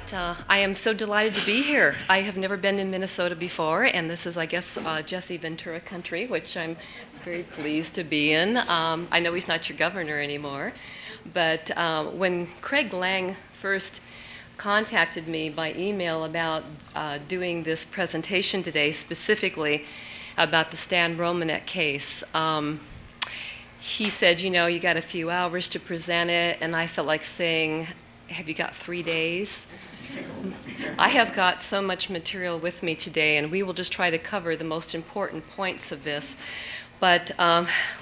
that I am so delighted to be here. I have never been in Minnesota before, and this is, I guess, Jesse Ventura country, which I'm very pleased to be in. I know he's not your governor anymore, but when Craig Lang first contacted me by email about doing this presentation today, specifically about the Stan Romanek case, he said, you know, you got a few hours to present it, and I felt like saying, have you got 3 days? I have got so much material with me today, and we will just try to cover the most important points of this. But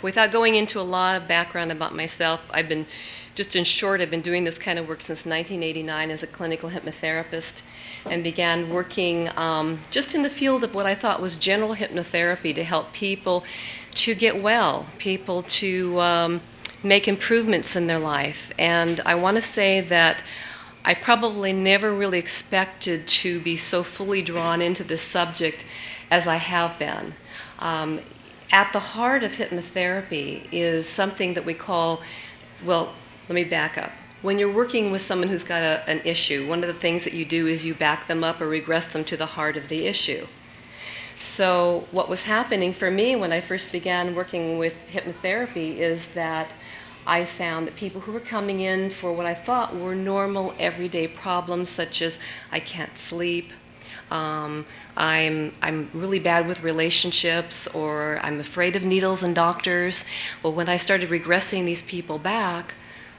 without going into a lot of background about myself, I've been doing this kind of work since 1989 as a clinical hypnotherapist, and began working just in the field of what I thought was general hypnotherapy to help people to get well, people to make improvements in their life. And I want to say that I probably never really expected to be so fully drawn into this subject as I have been. At the heart of hypnotherapy is something that we call, well, let me back up. When you're working with someone who's got an issue, one of the things that you do is you back them up or regress them to the heart of the issue. So what was happening for me when I first began working with hypnotherapy is that I found that people who were coming in for what I thought were normal everyday problems, such as I can't sleep, I'm really bad with relationships, or I'm afraid of needles and doctors. Well, when I started regressing these people back,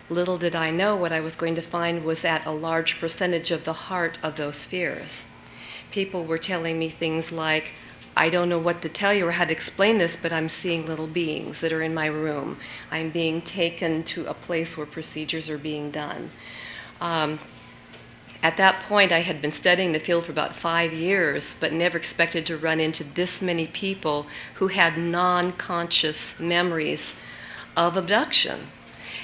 little did I know what I was going to find was at a large percentage of the heart of those fears. People were telling me things like, I don't know what to tell you or how to explain this, but I'm seeing little beings that are in my room. I'm being taken to a place where procedures are being done. At that point, I had been studying the field for about 5 years, but never expected to run into this many people who had non-conscious memories of abduction.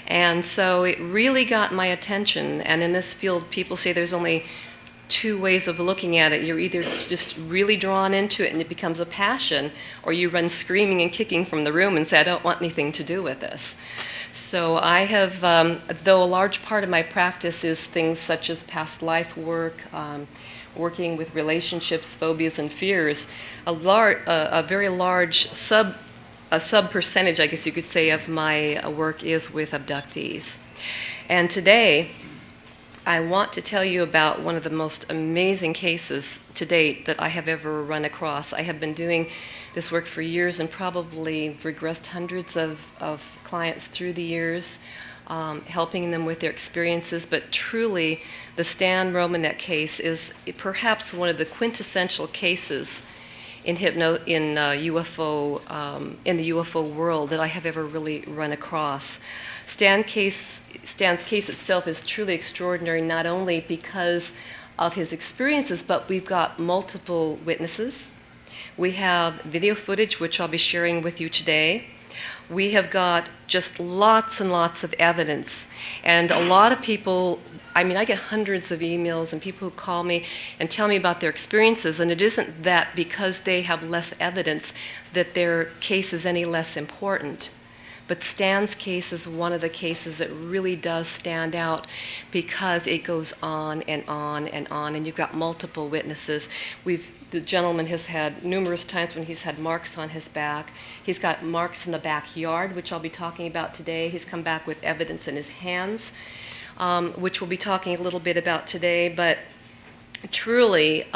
And so it really got my attention. And in this field, people say there's only 2 ways of looking at it. You're either just really drawn into it and it becomes a passion, or you run screaming and kicking from the room and say, I don't want anything to do with this. So I have, though a large part of my practice is things such as past life work, working with relationships, phobias, and fears, a very large sub percentage, I guess you could say, of my work is with abductees. And today, I want to tell you about one of the most amazing cases to date that I have ever run across. I have been doing this work for years and probably regressed hundreds of clients through the years, helping them with their experiences. But truly, the Stan Romanek case is perhaps one of the quintessential cases in the UFO world that I have ever really run across. Stan's case itself is truly extraordinary, not only because of his experiences, but we've got multiple witnesses. We have video footage, which I'll be sharing with you today. We have got just lots and lots of evidence. And a lot of people, I get hundreds of emails and people who call me and tell me about their experiences, and it isn't that because they have less evidence that their case is any less important. But Stan's case is one of the cases that really does stand out because it goes on and on and on, and you've got multiple witnesses. The gentleman has had numerous times when he's had marks on his back. He's got marks in the backyard, which I'll be talking about today. He's come back with evidence in his hands, which we'll be talking a little bit about today. But truly,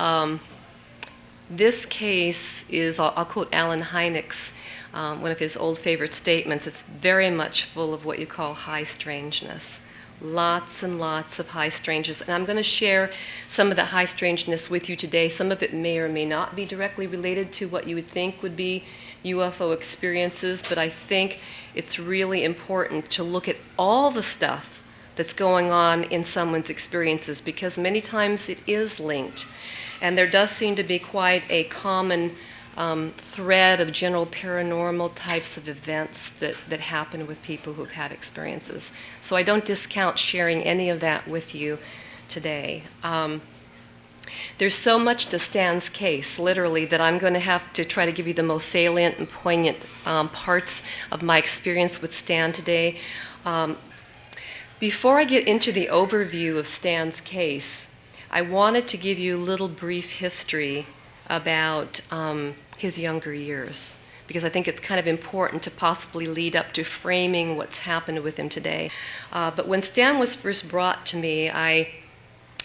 this case is, I'll quote Alan Hynek's, one of his old favorite statements. It's very much full of what you call high strangeness. Lots and lots of high strangeness. And I'm going to share some of the high strangeness with you today. Some of it may or may not be directly related to what you would think would be UFO experiences, but I think it's really important to look at all the stuff that's going on in someone's experiences, because many times it is linked. And there does seem to be quite a common thread of general paranormal types of events that happen with people who've had experiences. So I don't discount sharing any of that with you today. There's so much to Stan's case, literally, that I'm going to have to try to give you the most salient and poignant parts of my experience with Stan today. Before I get into the overview of Stan's case, I wanted to give you a little brief history about his younger years, because I think it's kind of important to possibly lead up to framing what's happened with him today. But when Stan was first brought to me, I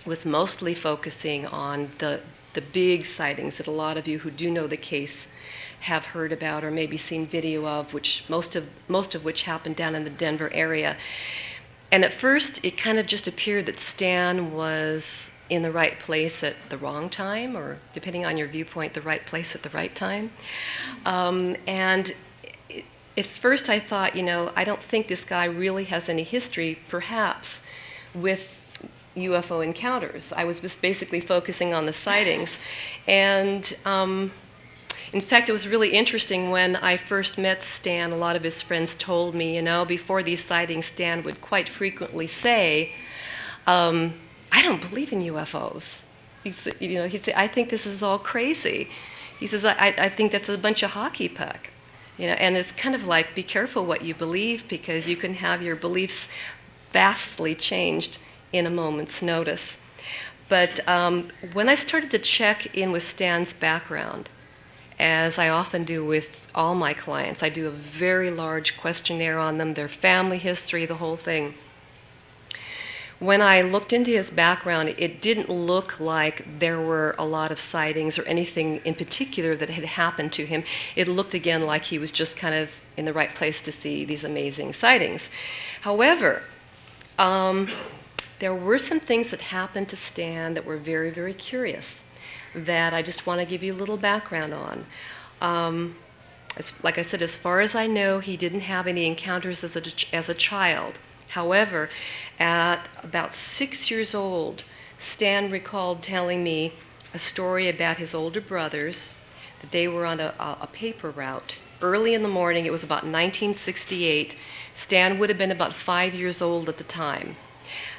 was mostly focusing on the big sightings that a lot of you who do know the case have heard about or maybe seen video of, which most of which happened down in the Denver area. And at first, it kind of just appeared that Stan was in the right place at the wrong time, or depending on your viewpoint, the right place at the right time. And at first I thought, I don't think this guy really has any history, perhaps, with UFO encounters. I was just basically focusing on the sightings. And in fact, it was really interesting when I first met Stan. A lot of his friends told me, before these sightings, Stan would quite frequently say, I don't believe in UFOs. He said, I think this is all crazy. He says, I think that's a bunch of hockey puck. And it's kind of like, be careful what you believe, because you can have your beliefs vastly changed in a moment's notice. But when I started to check in with Stan's background, as I often do with all my clients, I do a very large questionnaire on them, their family history, the whole thing. When I looked into his background, it didn't look like there were a lot of sightings or anything in particular that had happened to him. It looked again like he was just kind of in the right place to see these amazing sightings. However, there were some things that happened to Stan that were very, very curious, that I just want to give you a little background on. Like I said, as far as I know, he didn't have any encounters as a child. However, at about 6 years old, Stan recalled telling me a story about his older brothers, that they were on a paper route. Early in the morning, it was about 1968. Stan would have been about 5 years old at the time.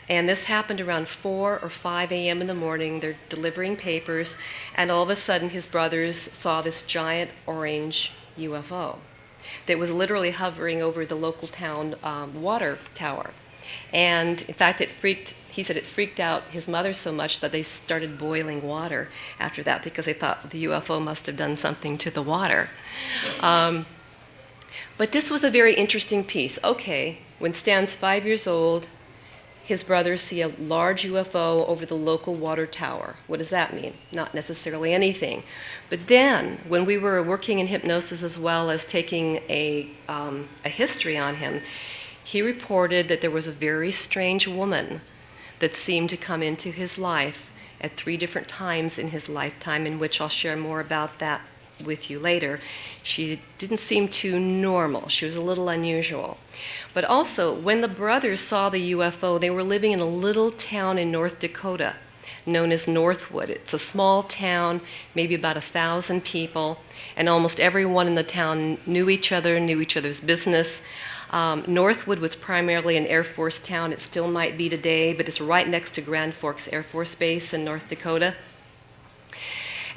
And this happened around 4 or 5 a.m. in the morning. They're delivering papers, and all of a sudden his brothers saw this giant orange UFO that was literally hovering over the local town water tower. And in fact, he said it freaked out his mother so much that they started boiling water after that, because they thought the UFO must have done something to the water. But this was a very interesting piece. Okay, when Stan's 5 years old, his brothers see a large UFO over the local water tower. What does that mean? Not necessarily anything. But then, when we were working in hypnosis as well as taking a history on him, he reported that there was a very strange woman that seemed to come into his life at 3 different times in his lifetime, in which I'll share more about that with you later. She didn't seem too normal. She was a little unusual. But also, when the brothers saw the UFO, they were living in a little town in North Dakota known as Northwood. It's a small town, maybe about 1,000 people, and almost everyone in the town knew each other, knew each other's business. Northwood was primarily an Air Force town. It still might be today, but it's right next to Grand Forks Air Force Base in North Dakota.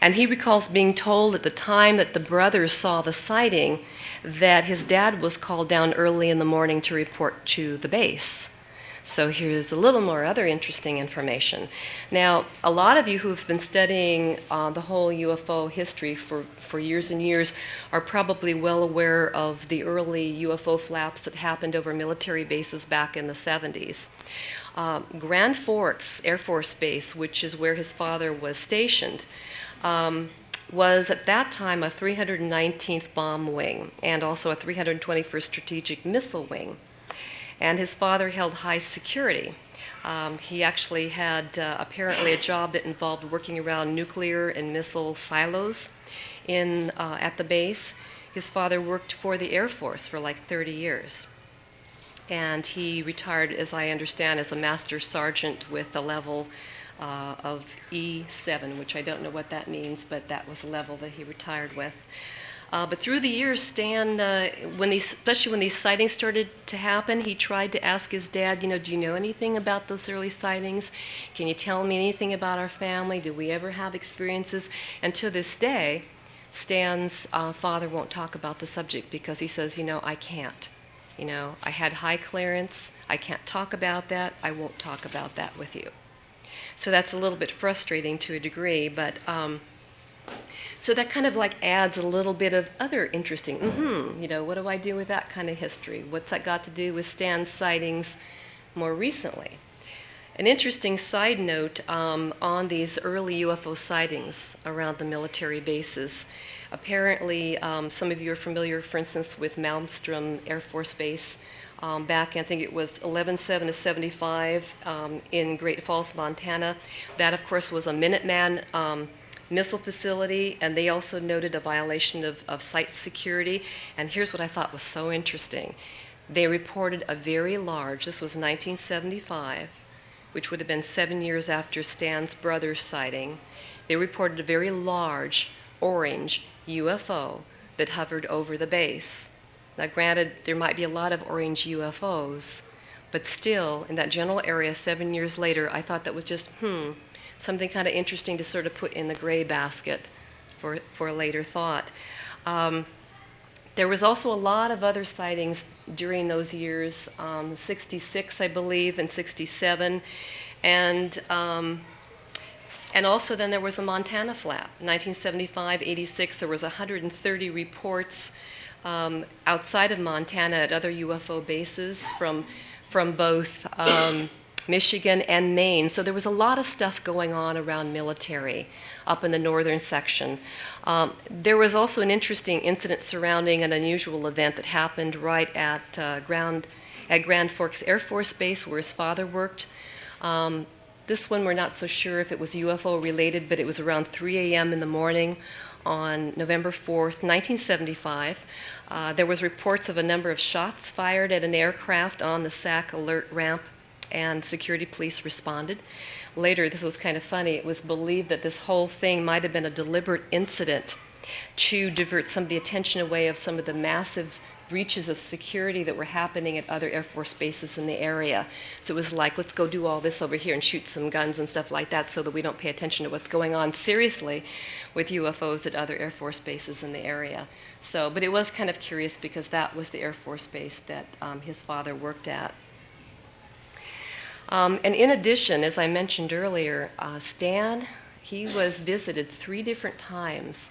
And he recalls being told at the time that the brothers saw the sighting that his dad was called down early in the morning to report to the base. So here's a little more other interesting information. Now, a lot of you who have been studying the whole UFO history for years and years are probably well aware of the early UFO flaps that happened over military bases back in the 70s. Grand Forks Air Force Base, which is where his father was stationed, was at that time a 319th Bomb Wing and also a 321st Strategic Missile Wing. And his father held high security. He actually had apparently a job that involved working around nuclear and missile silos at the base. His father worked for the Air Force for like 30 years. And he retired, as I understand, as a master sergeant with a level of E7, which I don't know what that means, but that was the level that he retired with. But through the years, Stan, especially when these sightings started to happen, he tried to ask his dad, do you know anything about those early sightings? Can you tell me anything about our family? Did we ever have experiences? And to this day, Stan's father won't talk about the subject because he says, I can't. I had high clearance. I can't talk about that. I won't talk about that with you. So that's a little bit frustrating to a degree, but so that kind of like adds a little bit of other interesting, what do I do with that kind of history? What's that got to do with Stan's sightings more recently? An interesting side note on these early UFO sightings around the military bases. Apparently, some of you are familiar, for instance, with Malmstrom Air Force Base. Back, I think it was 11/7 of 75 in Great Falls, Montana. That, of course, was a Minuteman missile facility, and they also noted a violation of site security. And here's what I thought was so interesting. They reported a very large, this was 1975, which would have been 7 years after Stan's brother's sighting. They reported a very large orange UFO that hovered over the base. Now, granted, there might be a lot of orange UFOs, but still, in that general area 7 years later, I thought that was just, something kind of interesting to sort of put in the gray basket for later thought. There was also a lot of other sightings during those years, 66, I believe, and 67. And also then there was a Montana flap. 1975, 86, there was 130 reports outside of Montana at other UFO bases from both Michigan and Maine. So there was a lot of stuff going on around military up in the northern section. There was also an interesting incident surrounding an unusual event that happened right at Grand Forks Air Force Base where his father worked. This one we're not so sure if it was UFO related, but it was around 3 a.m. in the morning on November 4th, 1975. There was reports of a number of shots fired at an aircraft on the SAC alert ramp, and security police responded. Later, this was kind of funny, it was believed that this whole thing might have been a deliberate incident to divert some of the attention away of some of the massive breaches of security that were happening at other Air Force bases in the area. So it was like, let's go do all this over here and shoot some guns and stuff like that so that we don't pay attention to what's going on seriously with UFOs at other Air Force bases in the area. So, but it was kind of curious because that was the Air Force base that his father worked at. And in addition, as I mentioned earlier, Stan, he was visited 3 different times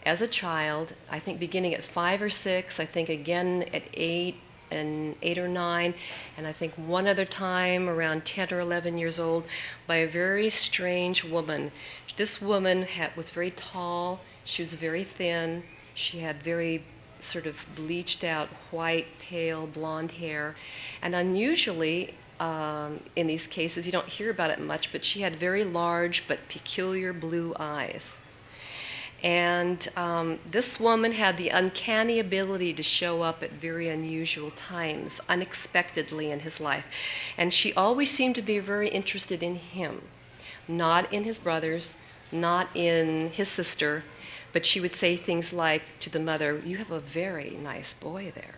as a child, I think beginning at 5 or 6, I think again at 8 or 9, and I think one other time around 10 or 11 years old by a very strange woman. This woman was very tall, she was very thin, she had very sort of bleached out white, pale, blonde hair, and unusually, in these cases, you don't hear about it much, but she had very large but peculiar blue eyes. And this woman had the uncanny ability to show up at very unusual times, unexpectedly in his life. And she always seemed to be very interested in him, not in his brothers, not in his sister, but she would say things like to the mother, "You have a very nice boy there,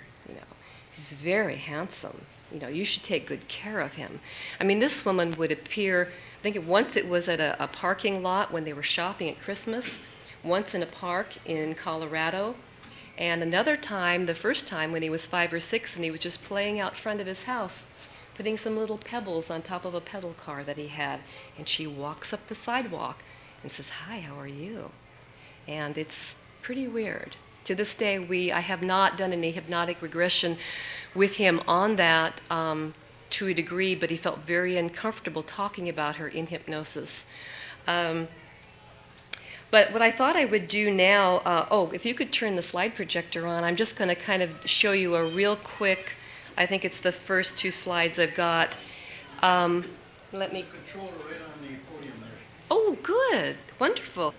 he's very handsome. You should take good care of him." I mean, this woman would appear, I think once it was at a parking lot when they were shopping at Christmas, once in a park in Colorado, and another time, the first time when he was 5 or 6 and he was just playing out front of his house, putting some little pebbles on top of a pedal car that he had, and she walks up the sidewalk and says, "Hi, how are you?" And it's pretty weird. To this day, I have not done any hypnotic regression with him on that to a degree, but he felt very uncomfortable talking about her in hypnosis. But what I thought I would do now, if you could turn the slide projector on, I'm just going to kind of show you a real quick, I think it's the first 2 slides I've got. Let me. Controller right on the podium there. Oh, good, wonderful.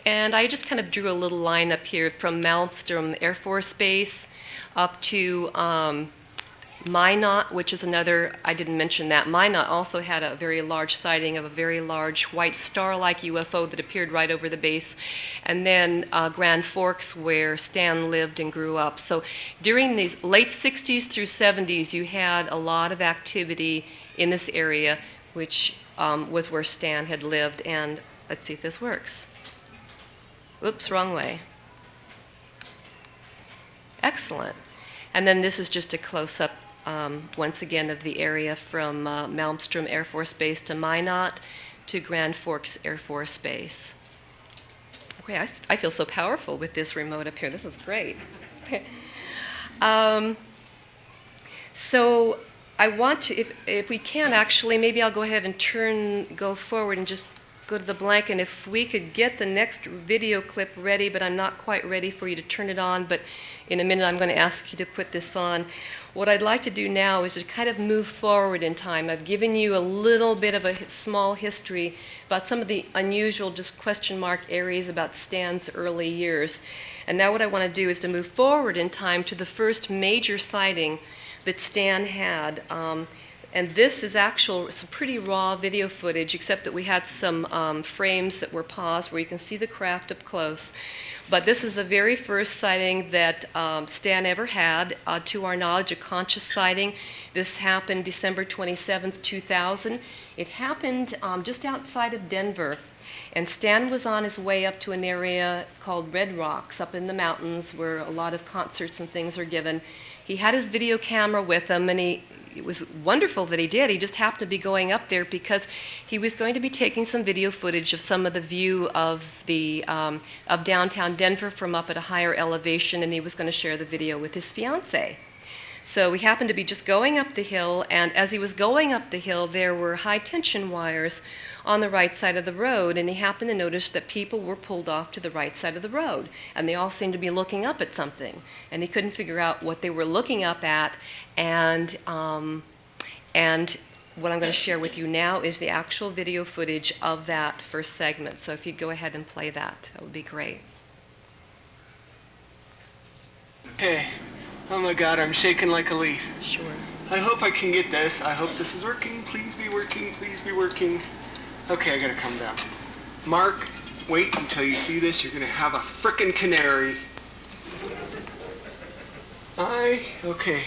And I just kind of drew a little line up here from Malmstrom Air Force Base up to Minot, which is another, I didn't mention that. Minot also had a very large sighting of a very large white star-like UFO that appeared right over the base. And then Grand Forks, where Stan lived and grew up. So during these late 60s through 70s, you had a lot of activity in this area, which was where Stan had lived. And let's see if this works. Oops, wrong way. Excellent. And then this is just a close-up once again, of the area from Malmstrom Air Force Base to Minot to Grand Forks Air Force Base. Okay, I feel so powerful with this remote up here. This is great. So I want to, if we can actually, maybe I'll go ahead and go forward and just go to the blank, and if we could get the next video clip ready, but I'm not quite ready for you to turn it on, but in a minute I'm going to ask you to put this on. What I'd like to do now is to kind of move forward in time. I've given you a little bit of a small history about some of the unusual, just question mark areas about Stan's early years. And now what I want to do is to move forward in time to the first major sighting that Stan had. And this is some pretty raw video footage, except that we had some frames that were paused where you can see the craft up close. But this is the very first sighting that Stan ever had, to our knowledge, a conscious sighting. This happened December 27th, 2000. It happened just outside of Denver. And Stan was on his way up to an area called Red Rocks up in the mountains where a lot of concerts and things are given. He had his video camera with him, and it was wonderful that he did. He just happened to be going up there because he was going to be taking some video footage of some of the view of of downtown Denver from up at a higher elevation, and he was going to share the video with his fiancée. So he happened to be just going up the hill, and as he was going up the hill, there were high tension wires on the right side of the road, and he happened to notice that people were pulled off to the right side of the road, and they all seemed to be looking up at something, and he couldn't figure out what they were looking up at, and what I'm going to share with you now is the actual video footage of that first segment. So if you'd go ahead and play that, that would be great. Okay. Oh my God, I'm shaking like a leaf. Sure. I hope I can get this. I hope this is working. Please be working. Please be working. Okay, I gotta calm down. Mark, wait until you see this. You're gonna have a frickin' canary. Okay.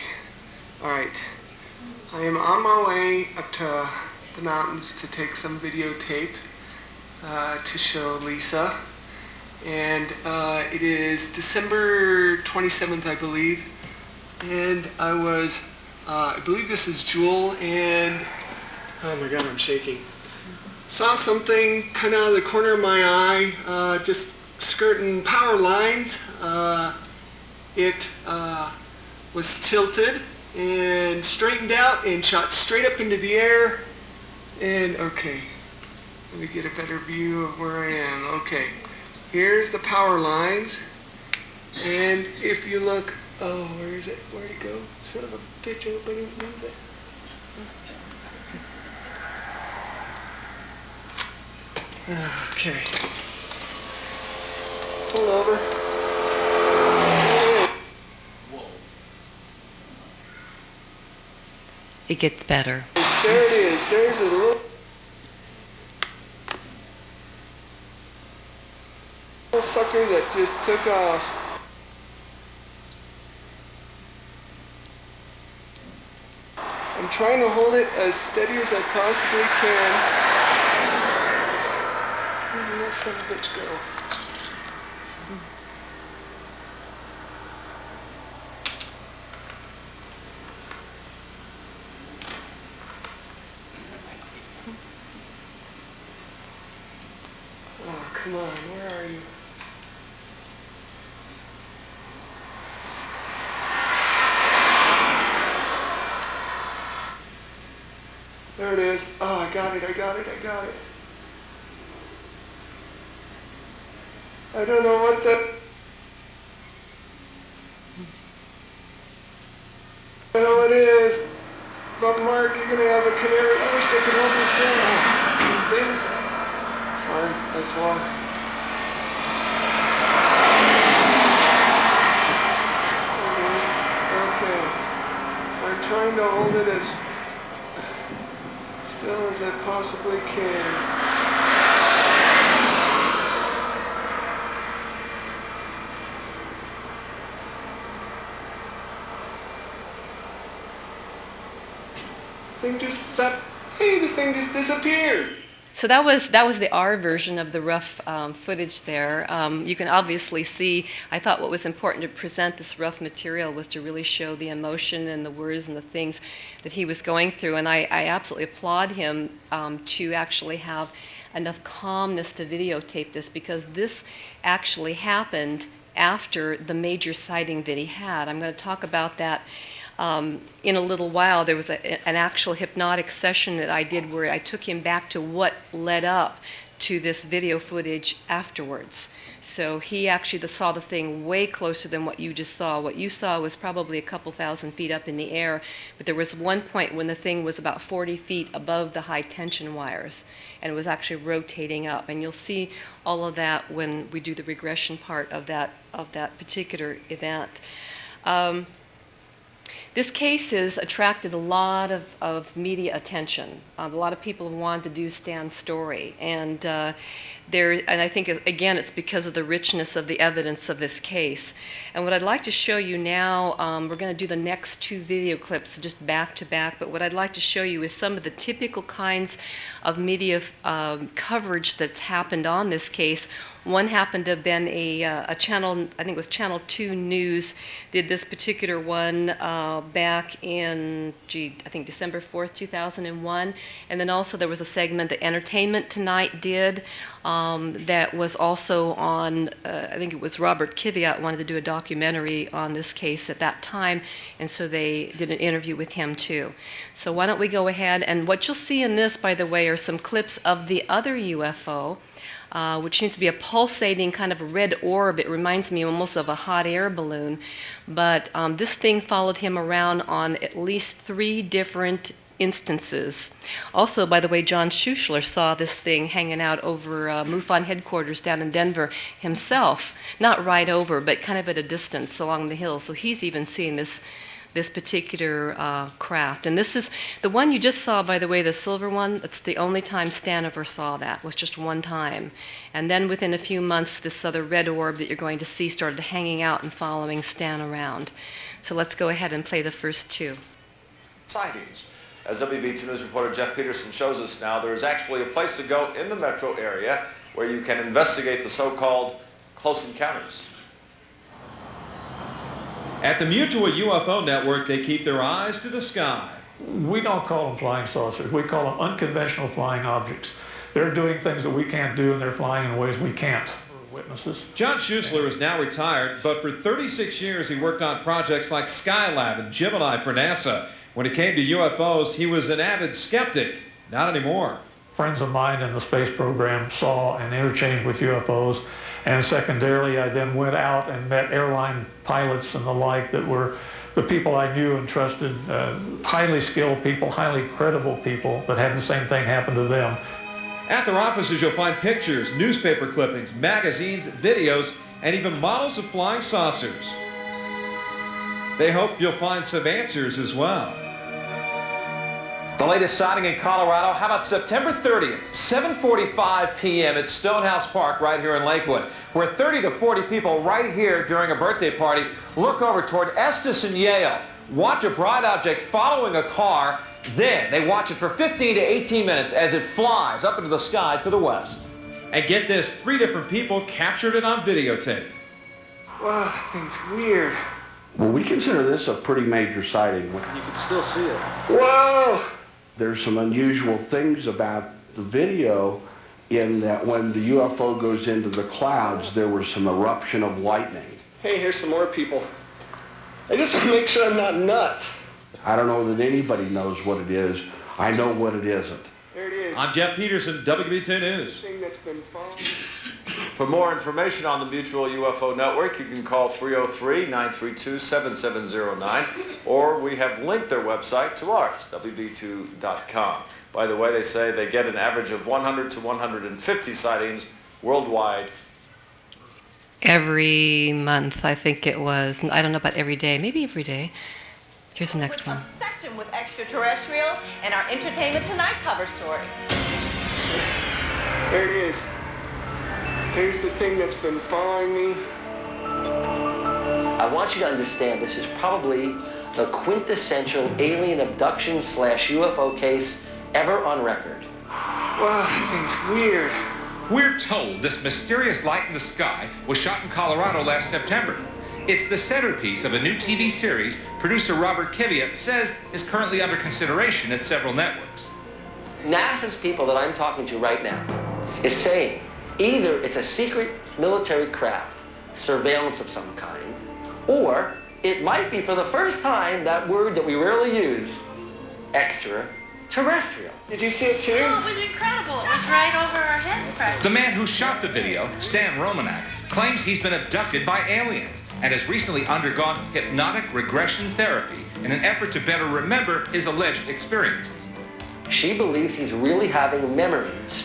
Alright. I am on my way up to the mountains to take some videotape to show Lisa. And it is December 27th, I believe. And I believe this is Jewel, and oh my God, I'm shaking. Saw something kind of out of the corner of my eye, just skirting power lines. It was tilted and straightened out and shot straight up into the air. And okay, let me get a better view of where I am. Okay, here's the power lines. And if you look, oh, where is it? Where'd it go? Son of a bitch, I hope I didn't lose it. Okay. Pull over. It gets better. There it is. There's a little sucker that just took off. I'm trying to hold it as steady as I possibly can. Where did that son of a bitch go? Oh, come on, where are you? There it is. Oh, I got it. I don't know what the hell it is. But Mark, you're going to have a canary. I wish I could hold this thing. Sorry, I swung. Okay. I'm trying to hold it as still as I possibly can. Thing just stopped. Hey, the thing just disappeared. So that was the R version of the rough footage there. You can obviously see, I thought what was important to present this rough material was to really show the emotion and the words and the things that he was going through. And I absolutely applaud him to actually have enough calmness to videotape this, because this actually happened after the major sighting that he had. I'm going to talk about that in a little while. There was an actual hypnotic session that I did where I took him back to what led up to this video footage afterwards. So he actually saw the thing way closer than what you just saw. What you saw was probably a couple thousand feet up in the air, but there was one point when the thing was about 40 feet above the high tension wires, and it was actually rotating up. And you'll see all of that when we do the regression part of that particular event. This case has attracted a lot of media attention. A lot of people have wanted to do Stan's story, and I think, again, it's because of the richness of the evidence of this case. And what I'd like to show you now, we're going to do the next two video clips just back to back, but what I'd like to show you is some of the typical kinds of media coverage that's happened on this case. One happened to have been a channel, I think it was Channel 2 News, did this particular one back in, I think December 4th, 2001. And then also there was a segment that Entertainment Tonight did that was also on, I think it was Robert Kiviat wanted to do a documentary on this case at that time, and so they did an interview with him too. So why don't we go ahead, and what you'll see in this, by the way, are some clips of the other UFO, which seems to be a pulsating kind of a red orb. It reminds me almost of a hot air balloon. But this thing followed him around on at least 3 different instances. Also, by the way, John Schuessler saw this thing hanging out over MUFON headquarters down in Denver himself. Not right over, but kind of at a distance along the hill. So he's even seen this particular craft. And this is the one you just saw, by the way, the silver one. That's the only time Stan ever saw that, was just one time. And then within a few months, this other red orb that you're going to see started hanging out and following Stan around. So let's go ahead and play the first 2. Sightings. As WB2 News reporter Jeff Peterson shows us now, there is actually a place to go in the metro area where you can investigate the so-called close encounters. At the Mutual UFO Network, they keep their eyes to the sky. We don't call them flying saucers. We call them unconventional flying objects. They're doing things that we can't do, and they're flying in ways we can't. Witnesses. John Schuessler is now retired, but for 36 years he worked on projects like Skylab and Gemini for NASA. When it came to UFOs, he was an avid skeptic. Not anymore. Friends of mine in the space program saw and interchanged with UFOs. And secondarily, I then went out and met airline pilots and the like that were the people I knew and trusted, highly skilled people, highly credible people that had the same thing happen to them. At their offices, you'll find pictures, newspaper clippings, magazines, videos, and even models of flying saucers. They hope you'll find some answers as well. The latest sighting in Colorado, how about September 30th, 7:45 p.m. at Stonehouse Park right here in Lakewood, where 30 to 40 people right here during a birthday party look over toward Estes and Yale, watch a bright object following a car, then they watch it for 15 to 18 minutes as it flies up into the sky to the west. And get this, 3 different people captured it on videotape. Wow, thing's weird. Well, we consider this a pretty major sighting. You can still see it. Whoa! There's some unusual things about the video in that when the UFO goes into the clouds, there was some eruption of lightning. Hey, here's some more people. I just want to make sure I'm not nuts. I don't know that anybody knows what it is. I know what it isn't. There it is. I'm Jeff Peterson, WB2 News. Thing that's been followed. For more information on the Mutual UFO Network, you can call 303-932-7709, or we have linked their website to ours, WB2.com. By the way, they say they get an average of 100 to 150 sightings worldwide. Every month, I think it was. I don't know about every day. Maybe every day. Here's the next one. Session with extraterrestrials and our Entertainment Tonight cover story. There it is. There's the thing that's been following me. I want you to understand this is probably the quintessential alien abduction / UFO case ever on record. Wow, that thing's weird. We're told this mysterious light in the sky was shot in Colorado last September. It's the centerpiece of a new TV series producer Robert Kiviat says is currently under consideration at several networks. NASA's people that I'm talking to right now is saying either it's a secret military craft, surveillance of some kind, or it might be for the first time that word that we rarely use, extraterrestrial. Did you see it too? Oh, it was incredible. It was right over our heads practically. The man who shot the video, Stan Romanak, claims he's been abducted by aliens and has recently undergone hypnotic regression therapy in an effort to better remember his alleged experiences. She believes he's really having memories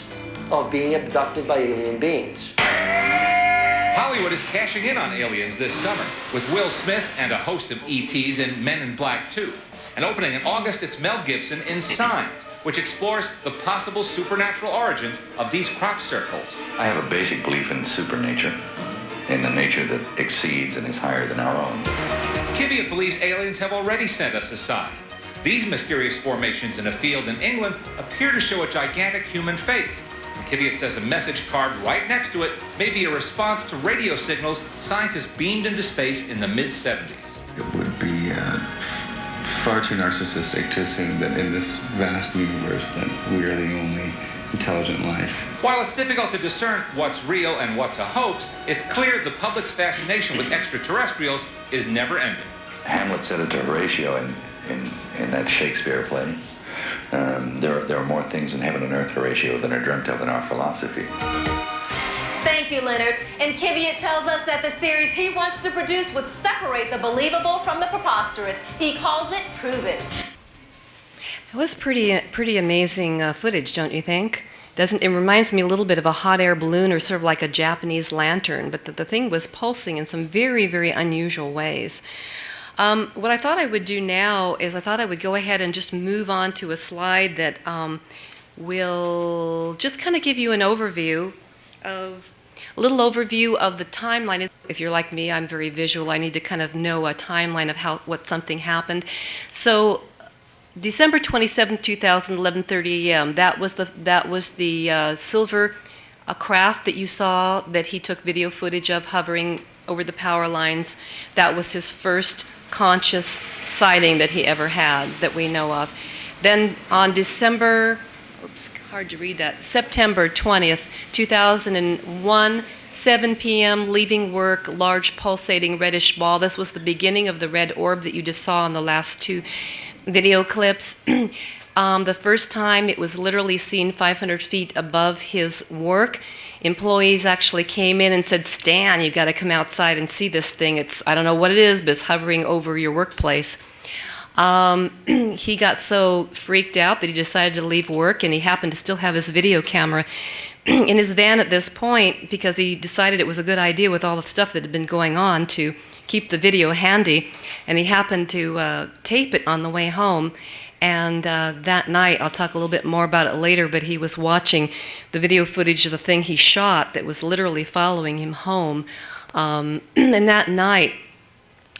of being abducted by alien beings. Hollywood is cashing in on aliens this summer with Will Smith and a host of ETs in Men in Black 2. And opening in August, it's Mel Gibson in Signs, which explores the possible supernatural origins of these crop circles. I have a basic belief in supernature, in a nature that exceeds and is higher than our own. Kiviat believes aliens have already sent us a sign. These mysterious formations in a field in England appear to show a gigantic human face. And Kiviat says a message carved right next to it may be a response to radio signals scientists beamed into space in the mid-70s. It would be far too narcissistic to assume that in this vast universe that we are the only intelligent life. While it's difficult to discern what's real and what's a hoax, it's clear the public's fascination with extraterrestrials is never ending. Hamlet said it to Horatio in that Shakespeare play. There are more things in heaven and earth, Horatio, than are dreamt of in our philosophy. Thank you, Leonard. And Kiviat tells us that the series he wants to produce would separate the believable from the preposterous. He calls it Prove It. It was pretty amazing footage, don't you think? It reminds me a little bit of a hot air balloon or sort of like a Japanese lantern, but the thing was pulsing in some very, very unusual ways. What I thought I would do now is I thought I would go ahead and just move on to a slide that will just kind of give you an overview of a little overview of the timeline. If you're like me, I'm very visual. I need to kind of know a timeline of what something happened. So December 27, 2011, 30 a.m. That was the silver craft that you saw that he took video footage of hovering over the power lines. That was his first conscious sighting that he ever had that we know of. Then on September 20th, 2001, 7 p.m., leaving work, large pulsating reddish ball. This was the beginning of the red orb that you just saw in the last two video clips. The first time it was literally seen 500 feet above his work. Employees actually came in and said, Stan, you got to come outside and see this thing. I don't know what it is, but it's hovering over your workplace. He got so freaked out that he decided to leave work, and he happened to still have his video camera in his van at this point because he decided it was a good idea with all the stuff that had been going on to keep the video handy, and he happened to tape it on the way home. And that night, I'll talk a little bit more about it later, but he was watching the video footage of the thing he shot that was literally following him home. And that night,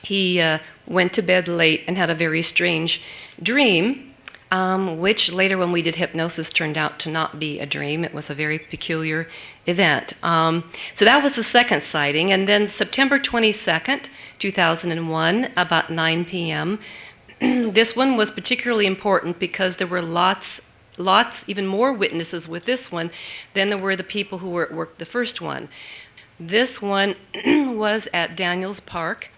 he went to bed late and had a very strange dream, which later when we did hypnosis turned out to not be a dream. It was a very peculiar event. So that was the second sighting. And then September 22nd, 2001, about 9 p.m., this one was particularly important because there were lots, even more witnesses with this one than there were the people who were at work the first one. This one was at Daniels Park.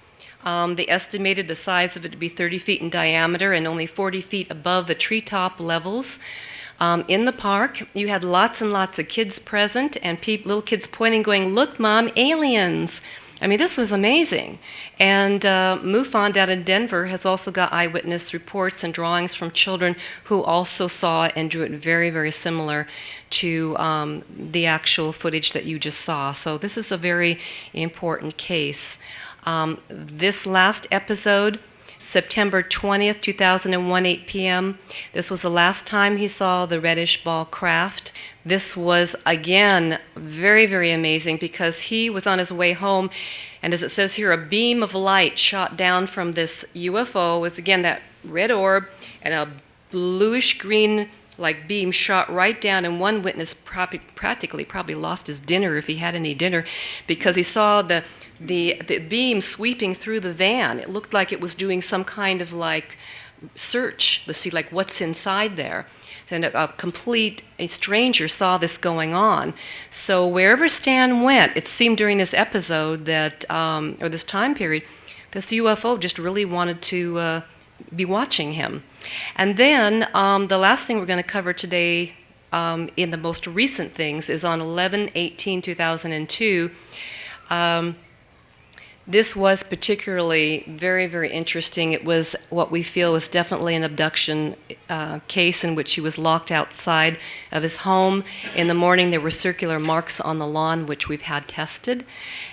They estimated the size of it to be 30 feet in diameter and only 40 feet above the treetop levels. In the park, you had lots and lots of kids present and little kids pointing, going, "Look, Mom, aliens." I mean, this was amazing. And MUFON down in Denver has also got eyewitness reports and drawings from children who also saw it and drew it very, very similar to the actual footage that you just saw. So this is a very important case. This last episode, September 20th, 2001, 8 p.m., this was the last time he saw the reddish ball craft. This was, again, very, very amazing because he was on his way home, and as it says here, a beam of light shot down from this UFO. It was, again, that red orb and a bluish-green like beam shot right down, and one witness practically probably lost his dinner if he had any dinner, because he saw the beam sweeping through the van. It looked like it was doing some kind of like search to see like what's inside there. And a stranger saw this going on. So wherever Stan went, it seemed during this episode that, or this time period, this UFO just really wanted to be watching him. And then the last thing we're going to cover today in the most recent things is on 11/18/2002. This was particularly very, very interesting. It was what we feel was definitely an abduction case in which he was locked outside of his home. In the morning, there were circular marks on the lawn, which we've had tested.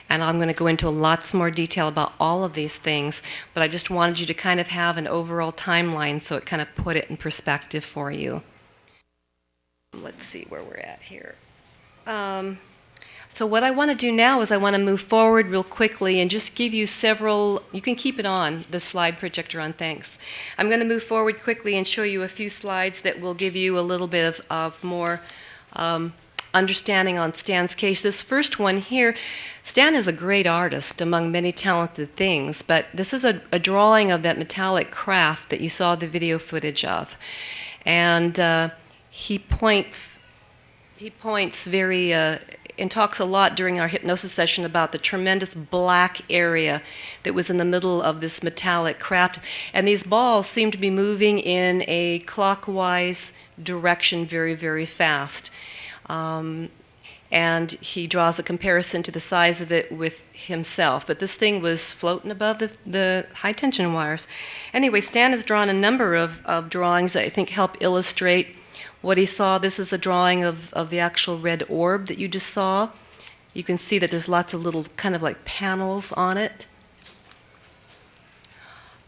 And I'm going to go into lots more detail about all of these things, but I just wanted you to kind of have an overall timeline so it kind of put it in perspective for you. Let's see where we're at here. So what I want to do now is I want to move forward real quickly and just give you several, you can keep it on, the slide projector on, thanks. I'm going to move forward quickly and show you a few slides that will give you a little bit of more understanding on Stan's case. This first one here, Stan is a great artist among many talented things, but this is a drawing of that metallic craft that you saw the video footage of. And he points very, and talks a lot during our hypnosis session about the tremendous black area that was in the middle of this metallic craft. And these balls seem to be moving in a clockwise direction very, very fast. And he draws a comparison to the size of it with himself. But this thing was floating above the high-tension wires. Anyway, Stan has drawn a number of drawings that I think help illustrate what he saw. This is a drawing of the actual red orb that you just saw. You can see that there's lots of little kind of like panels on it.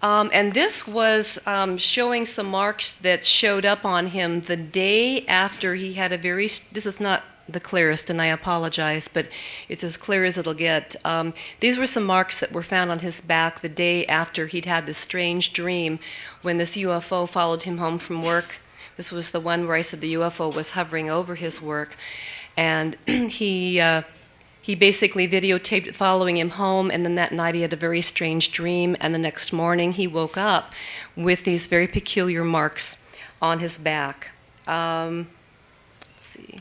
And this was showing some marks that showed up on him the day after he had a very, this is not the clearest, and I apologize, but it's as clear as it'll get. These were some marks that were found on his back the day after he'd had this strange dream when this UFO followed him home from work. This was the one where I said the UFO was hovering over his work. And he basically videotaped it following him home, and then that night he had a very strange dream, and the next morning he woke up with these very peculiar marks on his back. Let's see.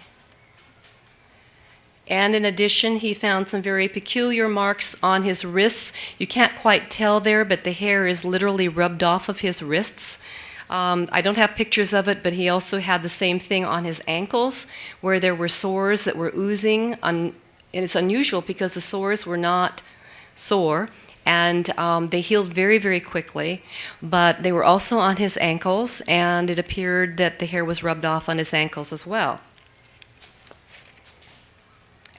And in addition, he found some very peculiar marks on his wrists. You can't quite tell there, but the hair is literally rubbed off of his wrists. I don't have pictures of it, but he also had the same thing on his ankles, where there were sores that were oozing. And it's unusual because the sores were not sore, and they healed very, very quickly. But they were also on his ankles, and it appeared that the hair was rubbed off on his ankles as well.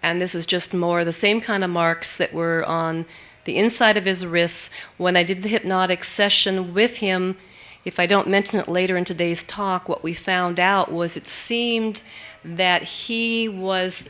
And this is just more the same kind of marks that were on the inside of his wrists. When I did the hypnotic session with him, if I don't mention it later in today's talk, what we found out was it seemed that he was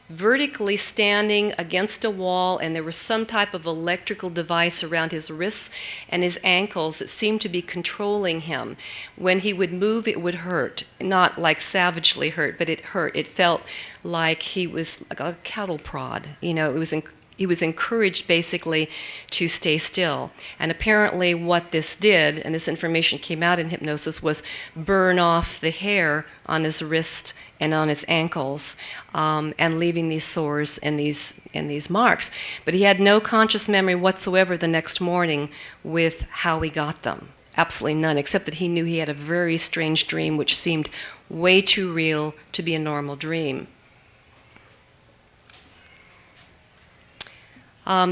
vertically standing against a wall, and there was some type of electrical device around his wrists and his ankles that seemed to be controlling him. When he would move, it would hurt. Not like savagely hurt, but it hurt. It felt like he was like a cattle prod. You know, he was encouraged basically to stay still. And apparently what this did, and this information came out in hypnosis, was burn off the hair on his wrist and on his ankles, and leaving these sores and these marks. But he had no conscious memory whatsoever the next morning with how he got them. Absolutely none, except that he knew he had a very strange dream which seemed way too real to be a normal dream.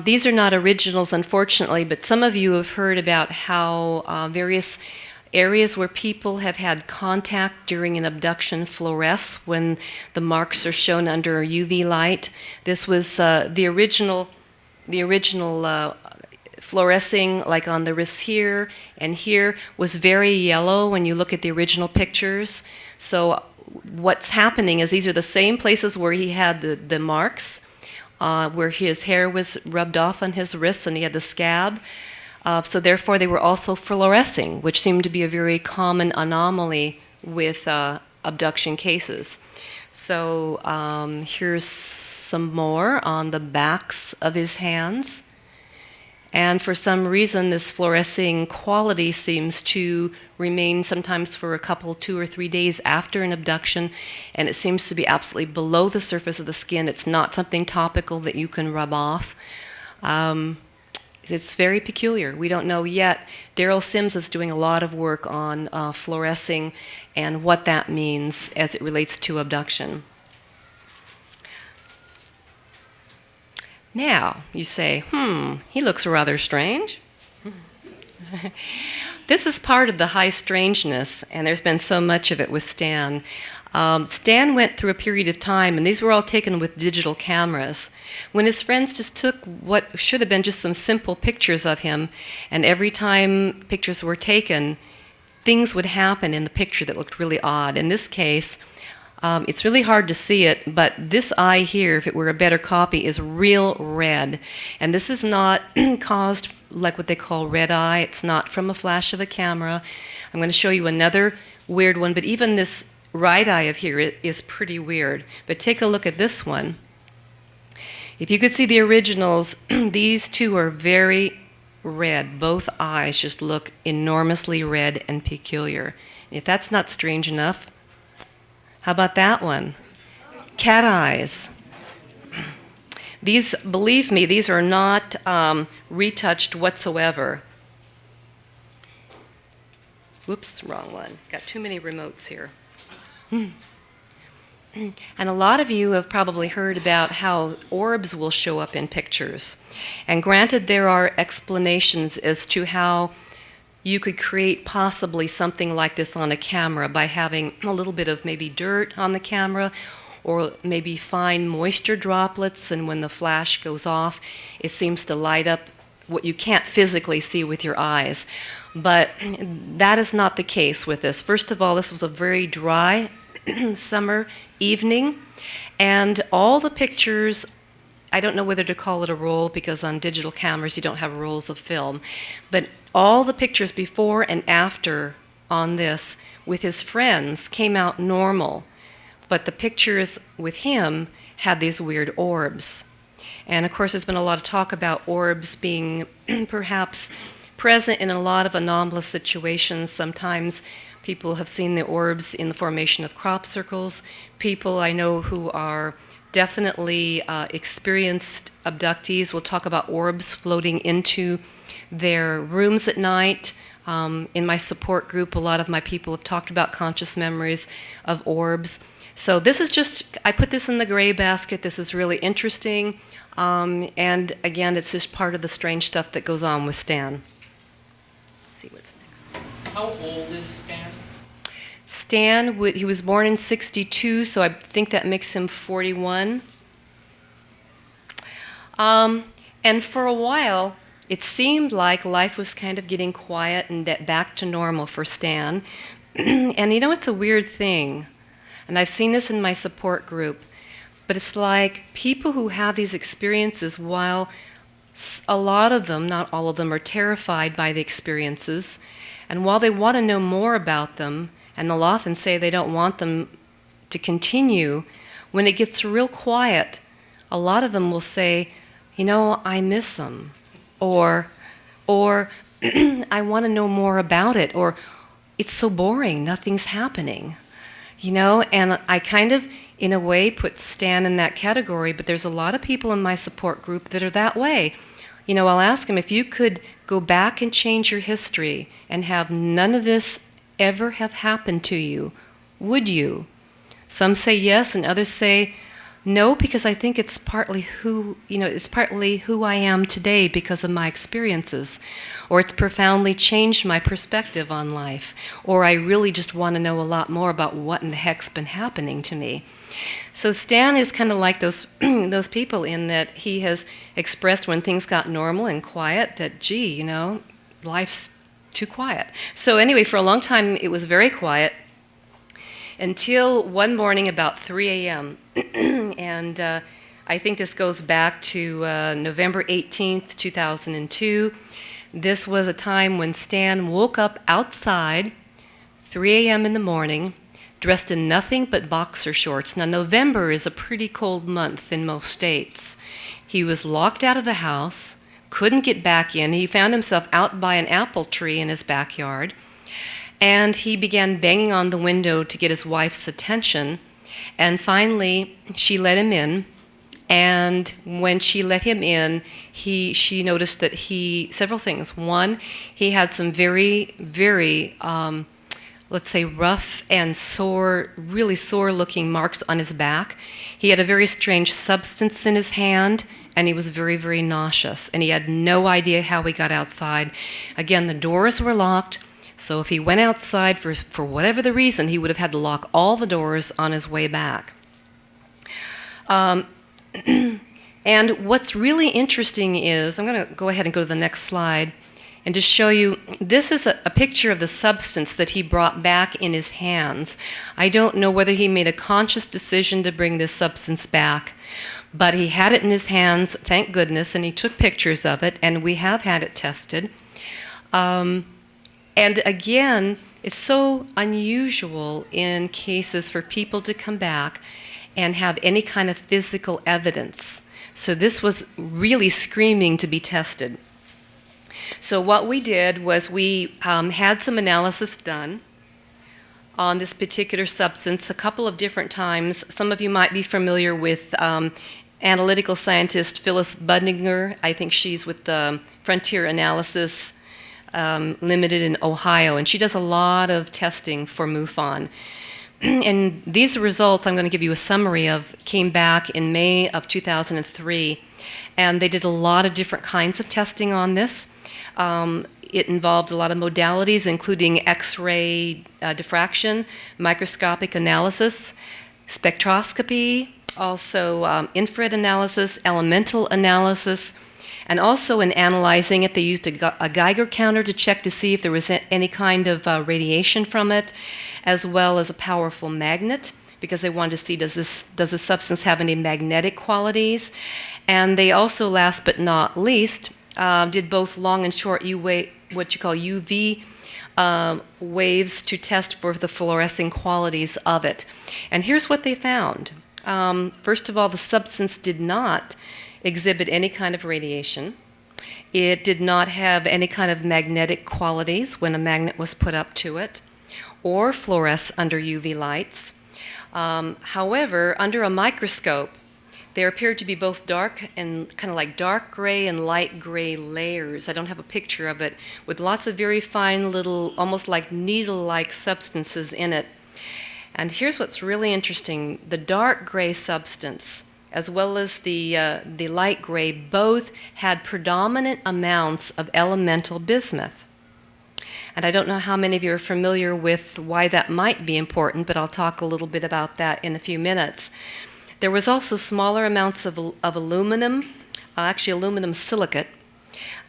These are not originals, unfortunately, but some of you have heard about how various areas where people have had contact during an abduction fluoresce when the marks are shown under UV light. This was the original fluorescing, like on the wrists here and here, was very yellow when you look at the original pictures. So what's happening is these are the same places where he had the marks, where his hair was rubbed off on his wrists and he had the scab. So therefore they were also fluorescing, which seemed to be a very common anomaly with abduction cases. So here's some more on the backs of his hands. And for some reason, this fluorescing quality seems to remain sometimes for a couple, 2 or 3 days after an abduction, and it seems to be absolutely below the surface of the skin. It's not something topical that you can rub off. It's very peculiar. We don't know yet. Daryl Sims is doing a lot of work on fluorescing and what that means as it relates to abduction. Now, you say, he looks rather strange. This is part of the high strangeness, and there's been so much of it with Stan. Stan went through a period of time, and these were all taken with digital cameras, when his friends just took what should have been just some simple pictures of him, and every time pictures were taken, things would happen in the picture that looked really odd. In this case, it's really hard to see it, but this eye here, if it were a better copy, is real red. And this is not caused like what they call red eye. It's not from a flash of a camera. I'm going to show you another weird one, but even this right eye of here is pretty weird. But take a look at this one. If you could see the originals, these two are very red. Both eyes just look enormously red and peculiar. If that's not strange enough, how about that one? Cat eyes. These, believe me, these are not retouched whatsoever. Whoops, wrong one. Got too many remotes here. And a lot of you have probably heard about how orbs will show up in pictures. And granted, there are explanations as to how you could create possibly something like this on a camera by having a little bit of maybe dirt on the camera, or maybe fine moisture droplets, and when the flash goes off, it seems to light up what you can't physically see with your eyes. But that is not the case with this. First of all, this was a very dry summer evening, and all the pictures, I don't know whether to call it a roll, because on digital cameras you don't have rolls of film, but all the pictures before and after on this with his friends came out normal, but the pictures with him had these weird orbs. And of course, there's been a lot of talk about orbs being perhaps present in a lot of anomalous situations. Sometimes people have seen the orbs in the formation of crop circles. People I know who are definitely experienced abductees will talk about orbs floating into their rooms at night. In my support group, a lot of my people have talked about conscious memories of orbs. So this is just, I put this in the gray basket. This is really interesting. And again, it's just part of the strange stuff that goes on with Stan. Let's see what's next. How old is Stan? Stan, he was born in '62, so I think that makes him 41. And for a while, it seemed like life was kind of getting quiet and back to normal for Stan. And you know, it's a weird thing. And I've seen this in my support group. But it's like people who have these experiences, while a lot of them, not all of them, are terrified by the experiences, and while they want to know more about them, and they'll often say they don't want them to continue, when it gets real quiet, a lot of them will say, you know, I miss them, or I want to know more about it, or it's so boring, nothing's happening, you know. And I kind of, in a way, put Stan in that category, but there's a lot of people in my support group that are that way. You know, I'll ask them, if you could go back and change your history and have none of this ever have happened to you, would you? Some say yes, and others say no, because I think it's partly who I am today because of my experiences, or it's profoundly changed my perspective on life, or I really just want to know a lot more about what in the heck's been happening to me. So Stan is kind of like those those people, in that he has expressed when things got normal and quiet that, gee, you know, life's too quiet. So anyway, for a long time it was very quiet, until one morning about 3 a.m. And I think this goes back to November 18th, 2002. This was a time when Stan woke up outside, 3 a.m. in the morning, dressed in nothing but boxer shorts. Now, November is a pretty cold month in most states. He was locked out of the house, couldn't get back in. He found himself out by an apple tree in his backyard, and he began banging on the window to get his wife's attention. And finally, she let him in. And when she let him in, she noticed that several things. One, he had some very, very, let's say, rough and sore, really sore-looking marks on his back. He had a very strange substance in his hand, and he was very, very nauseous. And he had no idea how he got outside. Again, the doors were locked, so if he went outside for whatever the reason, he would have had to lock all the doors on his way back. And what's really interesting is, I'm going to go ahead and go to the next slide and just show you, this is a picture of the substance that he brought back in his hands. I don't know whether he made a conscious decision to bring this substance back, but he had it in his hands, thank goodness, and he took pictures of it, and we have had it tested. And again, it's so unusual in cases for people to come back and have any kind of physical evidence. So this was really screaming to be tested. So what we did was we had some analysis done on this particular substance a couple of different times. Some of you might be familiar with analytical scientist Phyllis Budinger. I think she's with the Frontier Analysis Limited in Ohio, and she does a lot of testing for MUFON. And these results, I'm going to give you a summary of, came back in May of 2003, and they did a lot of different kinds of testing on this. It involved a lot of modalities, including X-ray diffraction, microscopic analysis, spectroscopy, also infrared analysis, elemental analysis, and also in analyzing it, they used a Geiger counter to check to see if there was any kind of radiation from it, as well as a powerful magnet, because they wanted to see does the substance have any magnetic qualities. And they also, last but not least, did both long and short what you call UV waves to test for the fluorescing qualities of it. And here's what they found. First of all, the substance did not exhibit any kind of radiation. It did not have any kind of magnetic qualities when a magnet was put up to it, or fluoresce under UV lights. However, under a microscope, there appeared to be both dark and kind of like dark gray and light gray layers. I don't have a picture of it, with lots of very fine little, almost like needle-like substances in it. And here's what's really interesting. The dark gray substance, as well as the light gray, both had predominant amounts of elemental bismuth. And I don't know how many of you are familiar with why that might be important, but I'll talk a little bit about that in a few minutes. There was also smaller amounts of aluminum, actually aluminum silicate.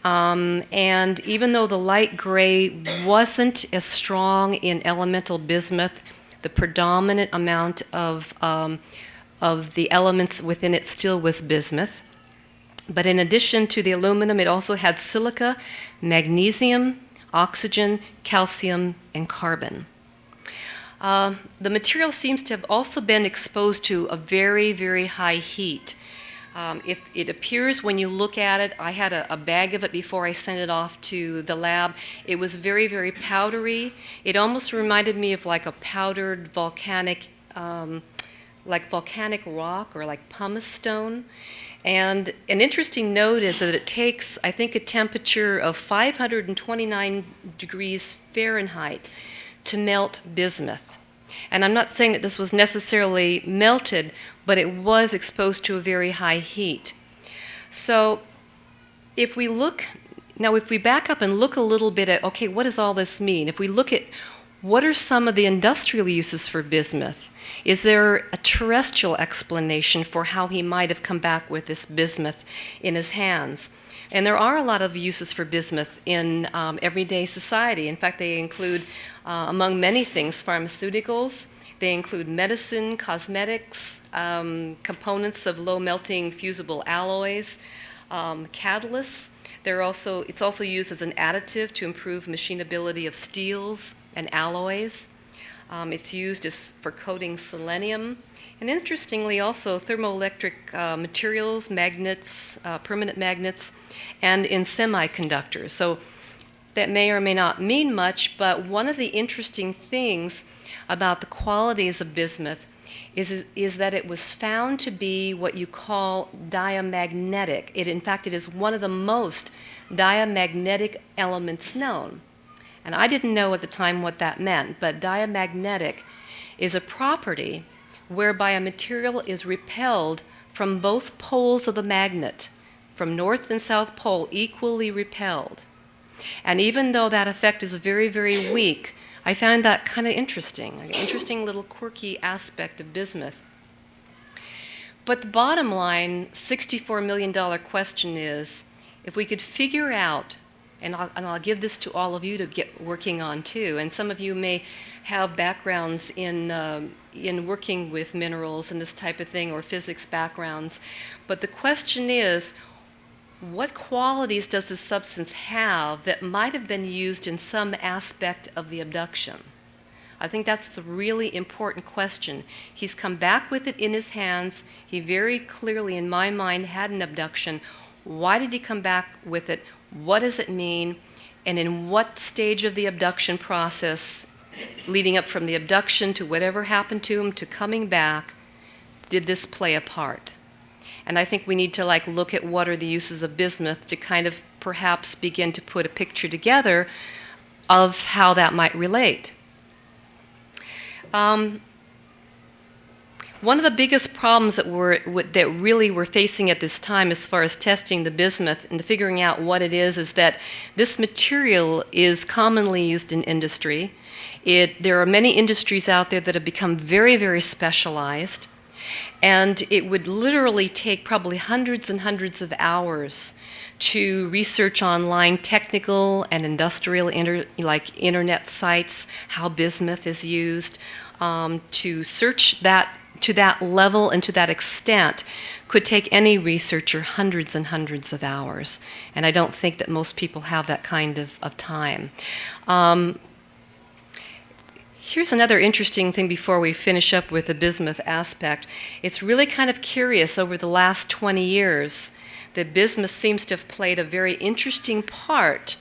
And even though the light gray wasn't as strong in elemental bismuth, the predominant amount of the elements within it still was bismuth. But in addition to the aluminum, it also had silica, magnesium, oxygen, calcium, and carbon. The material seems to have also been exposed to a very, very high heat. It appears when you look at it, I had a bag of it before I sent it off to the lab. It was very, very powdery. It almost reminded me of like a powdered volcanic, like volcanic rock or like pumice stone. And an interesting note is that it takes, I think, a temperature of 529 degrees Fahrenheit to melt bismuth. And I'm not saying that this was necessarily melted, but it was exposed to a very high heat. So if we back up and look a little bit at, okay, what does all this mean? If we look at what are some of the industrial uses for bismuth, is there a terrestrial explanation for how he might have come back with this bismuth in his hands? And there are a lot of uses for bismuth in everyday society. In fact, they include, among many things, pharmaceuticals. They include medicine, cosmetics, components of low-melting fusible alloys, catalysts. It's also used as an additive to improve machinability of steels and alloys. It's used for coating selenium. And interestingly, also thermoelectric materials, magnets, permanent magnets, and in semiconductors. So that may or may not mean much, but one of the interesting things about the qualities of bismuth is that it was found to be what you call diamagnetic. In fact, it is one of the most diamagnetic elements known. And I didn't know at the time what that meant, but diamagnetic is a property whereby a material is repelled from both poles of the magnet, from north and south pole, equally repelled. And even though that effect is very, very weak, I found that kind of interesting, an interesting little quirky aspect of bismuth. But the bottom line, $64 million question is, if we could figure out, and I'll give this to all of you to get working on too, and some of you may have backgrounds in working with minerals and this type of thing, or physics backgrounds, but the question is, what qualities does this substance have that might have been used in some aspect of the abduction? I think that's the really important question. He's come back with it in his hands. He very clearly, in my mind, had an abduction. Why did he come back with it? What does it mean? And in what stage of the abduction process, leading up from the abduction to whatever happened to him to coming back, did this play a part? And I think we need to look at what are the uses of bismuth to kind of perhaps begin to put a picture together of how that might relate. One of the biggest problems that really we're facing at this time as far as testing the bismuth and figuring out what it is that this material is commonly used in industry. There are many industries out there that have become very, very specialized. And it would literally take probably hundreds and hundreds of hours to research online technical and industrial internet sites, how bismuth is used. To search that to that level and to that extent could take any researcher hundreds and hundreds of hours. And I don't think that most people have that kind of time. Here's another interesting thing before we finish up with the bismuth aspect. It's really kind of curious over the last 20 years that bismuth seems to have played a very interesting part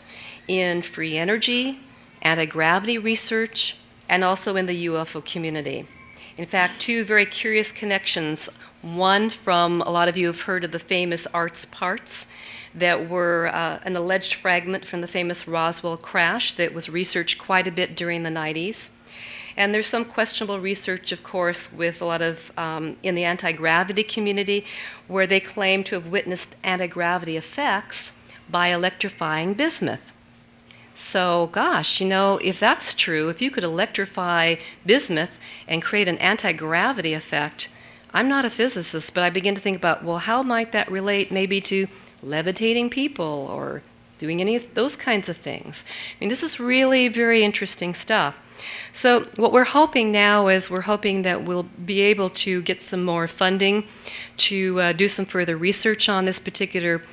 in free energy, anti-gravity research, and also in the UFO community. In fact, two very curious connections. One from, a lot of you have heard of the famous Arts Parts that were an alleged fragment from the famous Roswell crash that was researched quite a bit during the 90s. And there's some questionable research, of course, with a lot of, in the anti-gravity community, where they claim to have witnessed anti-gravity effects by electrifying bismuth. So, gosh, if that's true, if you could electrify bismuth and create an anti-gravity effect, I'm not a physicist, but I begin to think about, well, how might that relate maybe to levitating people or doing any of those kinds of things? I mean, this is really very interesting stuff. So what we're hoping now is we're hoping that we'll be able to get some more funding to do some further research on this particular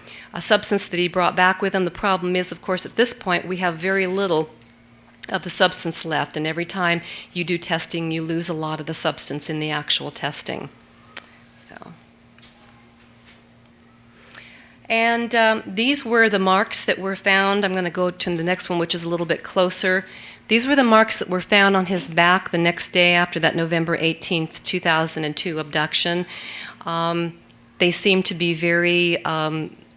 substance that he brought back with him. The problem is, of course, at this point, we have very little of the substance left, and every time you do testing, you lose a lot of the substance in the actual testing. So. And these were the marks that were found. I'm going to go to the next one, which is a little bit closer. These were the marks that were found on his back the next day after that November 18th, 2002 abduction. They seem to be very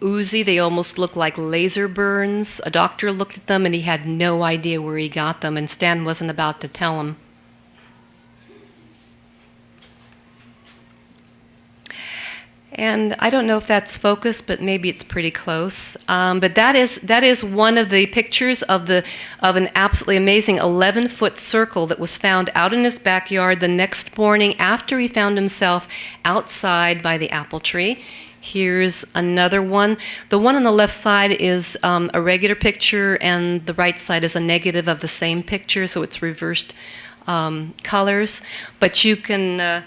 oozy. They almost look like laser burns. A doctor looked at them and he had no idea where he got them, and Stan wasn't about to tell him. And I don't know if that's focused, but maybe it's pretty close. But that is one of the pictures of an absolutely amazing 11-foot circle that was found out in his backyard the next morning after he found himself outside by the apple tree. Here's another one. The one on the left side is a regular picture, and the right side is a negative of the same picture, so it's reversed colors. But you can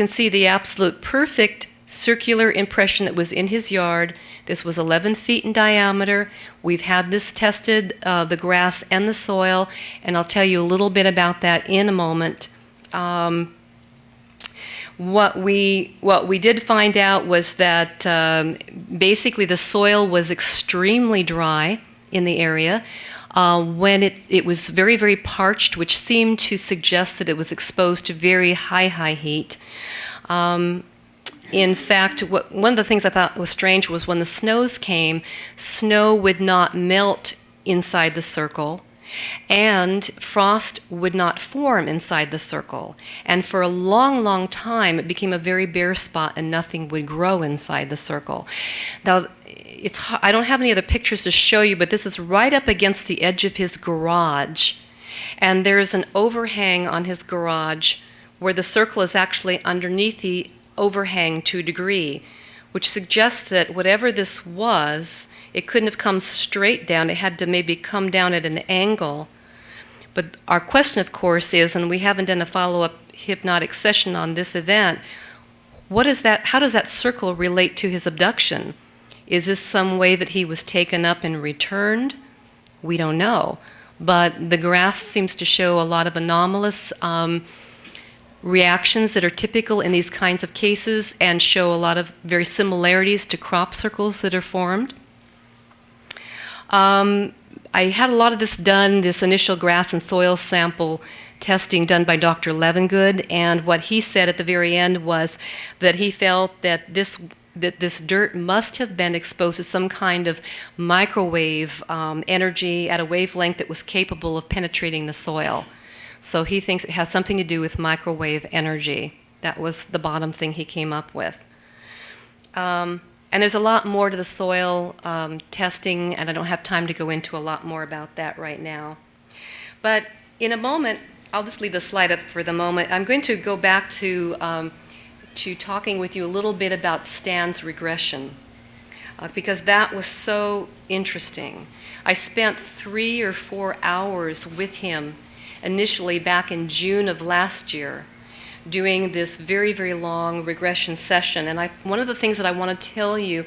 see the absolute perfect circular impression that was in his yard. This was 11 feet in diameter. We've had this tested, the grass and the soil, and I'll tell you a little bit about that in a moment. What we did find out was that basically the soil was extremely dry in the area. When it was very, very parched, which seemed to suggest that it was exposed to very high heat. In fact, one of the things I thought was strange was when the snows came, snow would not melt inside the circle, and frost would not form inside the circle. And for a long, long time, it became a very bare spot and nothing would grow inside the circle. Now, I don't have any other pictures to show you, but this is right up against the edge of his garage. And there's an overhang on his garage where the circle is actually underneath the overhang to a degree, which suggests that whatever this was, it couldn't have come straight down. It had to maybe come down at an angle. But our question, of course, is, and we haven't done a follow-up hypnotic session on this event, what is that? How does that circle relate to his abduction? Is this some way that he was taken up and returned? We don't know. But the grass seems to show a lot of anomalous reactions that are typical in these kinds of cases and show a lot of very similarities to crop circles that are formed. I had a lot of this done, this initial grass and soil sample testing done by Dr. Levengood, and what he said at the very end was that he felt that this dirt must have been exposed to some kind of microwave energy at a wavelength that was capable of penetrating the soil. So he thinks it has something to do with microwave energy. That was the bottom thing he came up with. And there's a lot more to the soil testing, and I don't have time to go into a lot more about that right now. But in a moment, I'll just leave the slide up for the moment. I'm going to go back to talking with you a little bit about Stan's regression, because that was so interesting. I spent 3 or 4 hours with him initially back in June of last year, doing this very, very long regression session. And one of the things that I want to tell you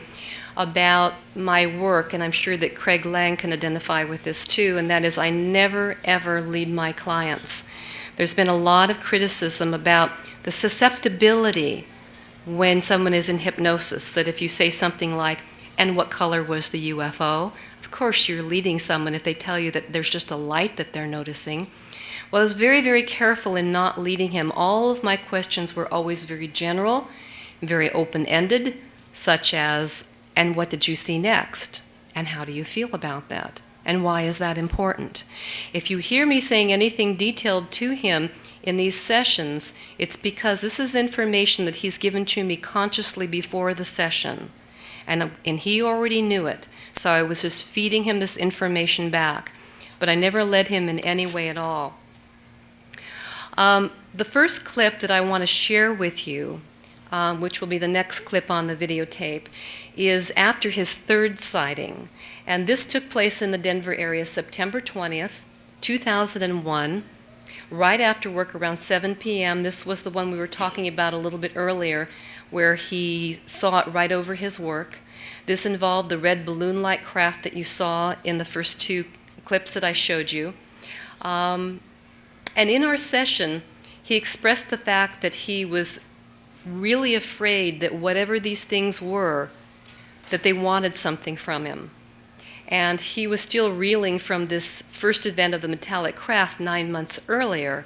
about my work, and I'm sure that Craig Lang can identify with this too, and that is I never, ever lead my clients. There's been a lot of criticism about the susceptibility when someone is in hypnosis, that if you say something like, "And what color was the UFO?" Of course you're leading someone if they tell you that there's just a light that they're noticing. Well, I was very, very careful in not leading him. All of my questions were always very general, very open-ended, such as, "And what did you see next? And how do you feel about that? And why is that important?" If you hear me saying anything detailed to him in these sessions, it's because this is information that he's given to me consciously before the session. And he already knew it. So I was just feeding him this information back. But I never led him in any way at all. The first clip that I want to share with you, which will be the next clip on the videotape, is after his third sighting. And this took place in the Denver area September 20th, 2001, right after work around 7 p.m. This was the one we were talking about a little bit earlier, where he saw it right over his work. This involved the red balloon-like craft that you saw in the first 2 clips that I showed you. And in our session, he expressed the fact that he was really afraid that whatever these things were, that they wanted something from him. And he was still reeling from this first event of the metallic craft 9 months earlier.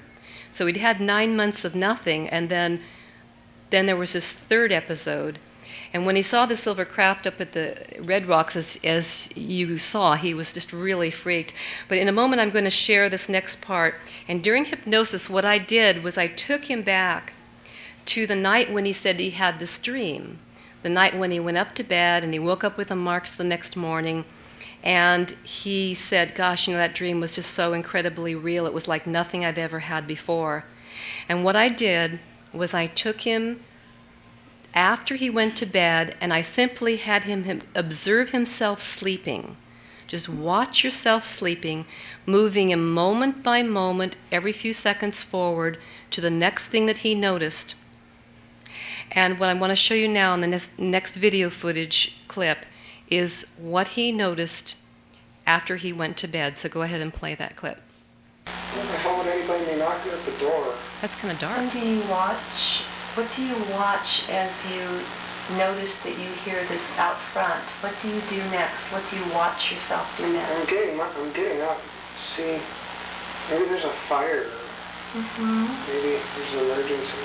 So he'd had 9 months of nothing, and then there was this third episode. And when he saw the silver craft up at the Red Rocks, as you saw, he was just really freaked. But in a moment, I'm going to share this next part. And during hypnosis, what I did was I took him back to the night when he said he had this dream, the night when he went up to bed and he woke up with the marks the next morning. And he said, "Gosh, that dream was just so incredibly real. It was like nothing I've ever had before." And what I did was I took him after he went to bed, and I simply had him observe himself sleeping. Just watch yourself sleeping, moving him moment by moment, every few seconds forward to the next thing that he noticed. And what I want to show you now in the next video footage clip is what he noticed after he went to bed. So go ahead and play that clip. What the hell would anybody be knocking at the door? That's kind of dark. What do you watch? What do you watch as you notice that you hear this out front? What do you do next? What do you watch yourself do next? I'm getting up. See, maybe there's a fire. Maybe there's an emergency.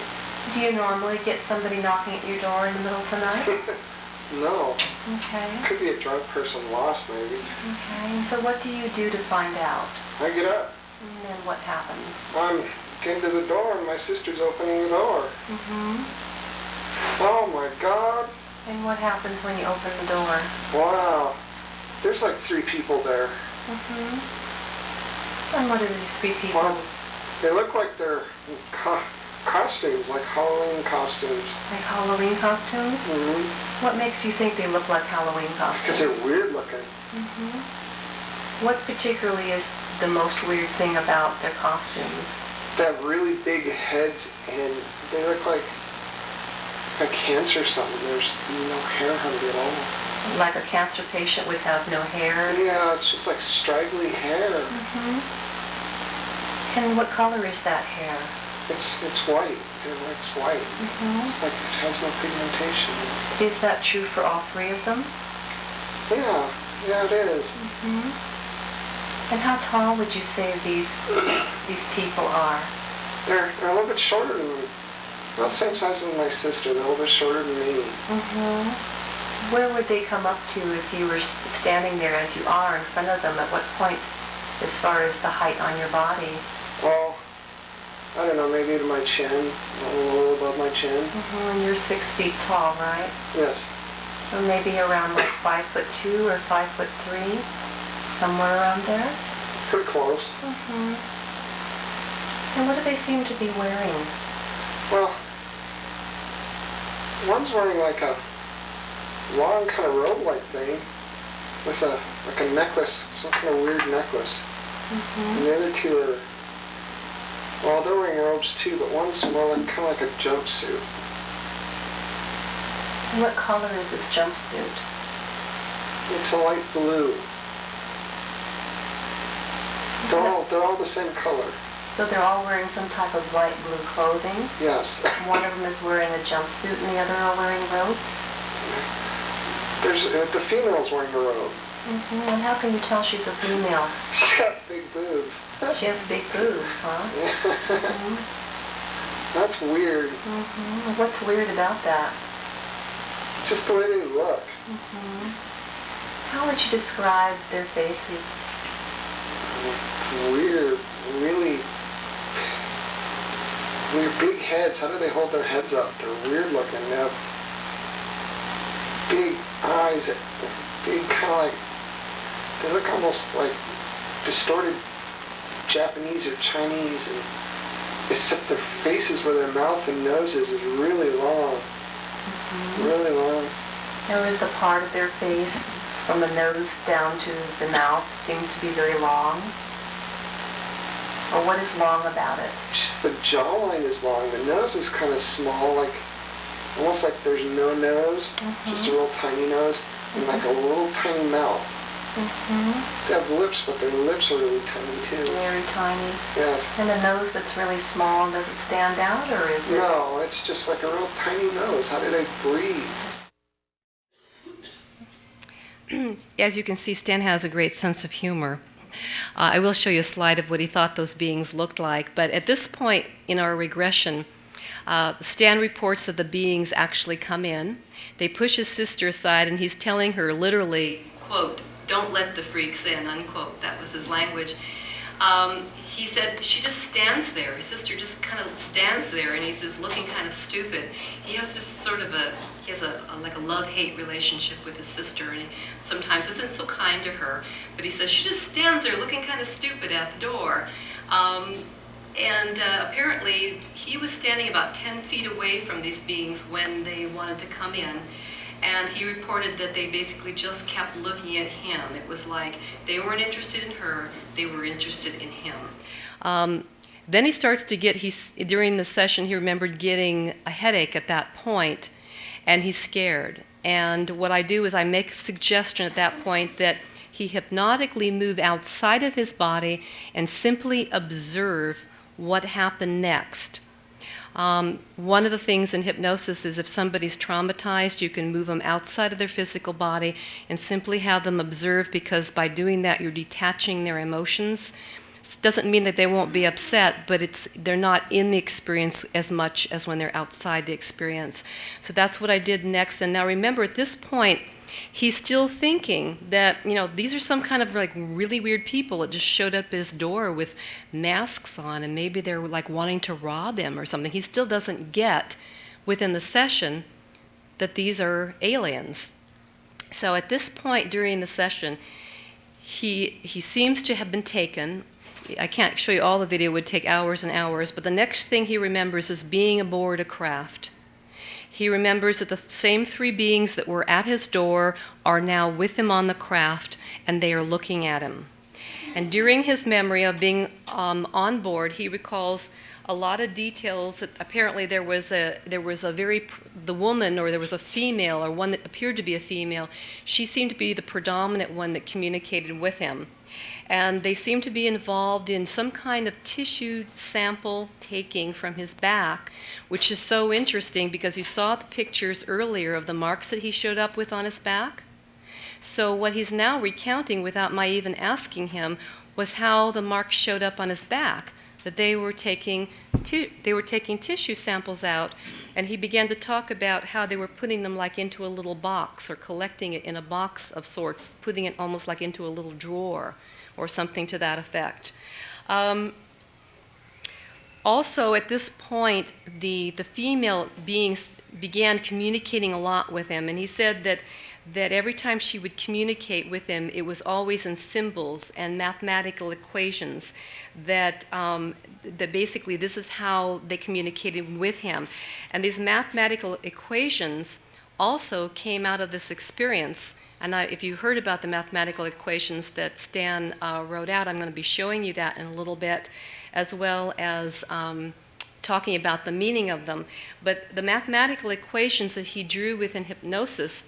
Do you normally get somebody knocking at your door in the middle of the night? No. Okay. Could be a drunk person lost, maybe. Okay. And so what do you do to find out? I get up. And then what happens? I'm getting to the door and my sister's opening the door. Oh my God. And what happens when you open the door? Wow. There's like 3 people there. And what are these 3 people? Well, they look like they're costumes, like Halloween costumes. Like Halloween costumes? What makes you think they look like Halloween costumes? Because they're weird looking. What particularly is the most weird thing about their costumes? They have really big heads and they look like a cancer or something. There's no hair hardly at all. Like a cancer patient would have no hair? Yeah, it's just like straggly hair. And what color is that hair? It's white. It's white. It's like it has no pigmentation. Is that true for all 3 of them? Yeah, it is. And how tall would you say these people are? They're a little bit shorter than me. About the same size as my sister. They're a little bit shorter than me. Where would they come up to if you were standing there as you are in front of them? At what point as far as the height on your body? Well, I don't know, maybe to my chin, a little above my chin. And you're 6 feet tall, right? Yes. So maybe around like 5'2" or 5'3", somewhere around there? Pretty close. And what do they seem to be wearing? Well, one's wearing like a long kind of robe-like thing with a necklace, some kind of weird necklace. And the other 2 are, well, they're wearing robes too, but one's more like kind of like a jumpsuit. And what color is this jumpsuit? It's a light blue. They're all the same color. So they're all wearing some type of light blue clothing? Yes. One of them is wearing a jumpsuit and the other are wearing robes? The female's wearing a robe. And how can you tell she's a female? She's got big boobs. She has big boobs, huh? That's weird. What's weird about that? Just the way they look. How would you describe their faces? Weird, really weird, big heads. How do they hold their heads up? They're weird looking. They have big eyes, big kind of like, they look almost like distorted Japanese or Chinese, and except their faces where their mouth and noses is really long. Really long. There is the part of their face from the nose down to the mouth seems to be very long. Or what is long about it? Just the jawline is long. The nose is kind of small, like almost like there's no nose, just a real tiny nose, and like a little tiny mouth. They have lips, but their lips are really tiny too. Very tiny. Yes. And a nose that's really small, does it stand out, or is it? No, it's just like a real tiny nose. How do they breathe? As you can see, Stan has a great sense of humor. I will show you a slide of what he thought those beings looked like, but at this point in our regression, Stan reports that the beings actually come in. They push his sister aside, and he's telling her literally, quote, "Don't let the freaks in," unquote. That was his language. He said she just stands there. His sister just kind of stands there, and he's just looking kind of stupid. He has just sort of like a love-hate relationship with his sister, and he sometimes isn't so kind to her. But he says she just stands there looking kind of stupid at the door. Apparently, he was standing about 10 feet away from these beings when they wanted to come in. And he reported that they basically just kept looking at him. It was like they weren't interested in her, they were interested in him. Then he starts to get, during the session, he remembered getting a headache at that point, and he's scared. And what I do is I make a suggestion at that point that he hypnotically move outside of his body and simply observe what happened next. One of the things in hypnosis is if somebody's traumatized, you can move them outside of their physical body and simply have them observe, because by doing that you're detaching their emotions. It doesn't mean that they won't be upset, but they're not in the experience as much as when they're outside the experience. So that's what I did next. And now remember, at this point, he's still thinking that, these are some kind of like really weird people that just showed up at his door with masks on, and maybe they're like wanting to rob him or something. He still doesn't get within the session that these are aliens. So at this point during the session, he seems to have been taken. I can't show you all the video, it would take hours and hours, but the next thing he remembers is being aboard a craft. He remembers that the same 3 beings that were at his door are now with him on the craft, and they are looking at him. And during his memory of being on board, he recalls a lot of details. That apparently there was a woman, or there was a female, or one that appeared to be a female. She seemed to be the predominant one that communicated with him. And they seemed to be involved in some kind of tissue sample taking from his back, which is so interesting because you saw the pictures earlier of the marks that he showed up with on his back. So what he's now recounting, without my even asking him, was how the marks showed up on his back, that they were taking tissue samples out, and he began to talk about how they were putting them like into a little box, or collecting it in a box of sorts, putting it almost like into a little drawer or something to that effect. Also, at this point, the female beings began communicating a lot with him, and he said that every time she would communicate with him, it was always in symbols and mathematical equations, that basically this is how they communicated with him. And these mathematical equations also came out of this experience. And if you heard about the mathematical equations that Stan wrote out, I'm going to be showing you that in a little bit, as well as talking about the meaning of them. But the mathematical equations that he drew within hypnosis,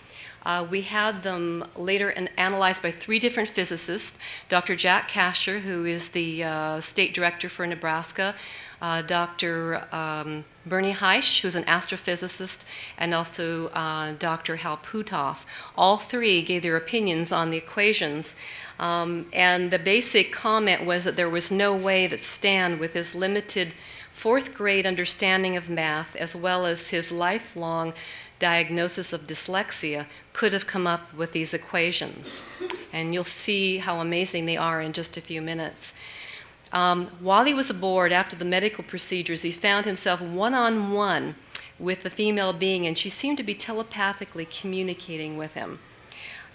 we had them later analyzed by 3 different physicists: Dr. Jack Kasher, who is the state director for Nebraska, Dr. Bernie Heisch, who's an astrophysicist, and also Dr. Hal Puthoff. All 3 gave their opinions on the equations. And the basic comment was that there was no way that Stan, with his limited 4th grade understanding of math, as well as his lifelong diagnosis of dyslexia, could have come up with these equations. And you'll see how amazing they are in just a few minutes. While he was aboard, after the medical procedures, he found himself one-on-one with the female being, and she seemed to be telepathically communicating with him.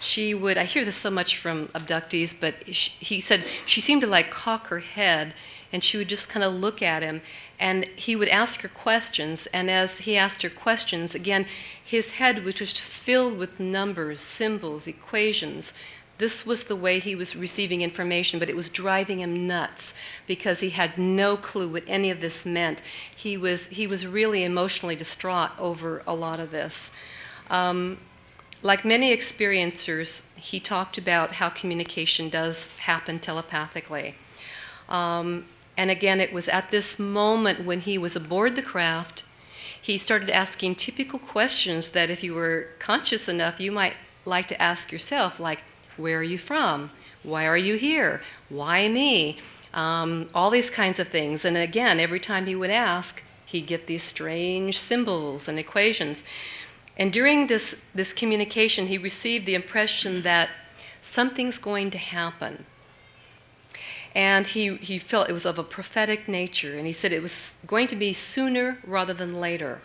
I hear this so much from abductees, but he said she seemed to like cock her head, and she would just kind of look at him, and he would ask her questions, and as he asked her questions, again, his head was just filled with numbers, symbols, equations. This was the way he was receiving information, but it was driving him nuts because he had no clue what any of this meant. He was really emotionally distraught over a lot of this. Like many experiencers, he talked about how communication does happen telepathically. And again, it was at this moment when he was aboard the craft, he started asking typical questions that if you were conscious enough, you might like to ask yourself, like, where are you from? Why are you here? Why me? All these kinds of things. And again, every time he would ask, he'd get these strange symbols and equations. And during this communication, he received the impression that something's going to happen. And he felt it was of a prophetic nature. And he said it was going to be sooner rather than later.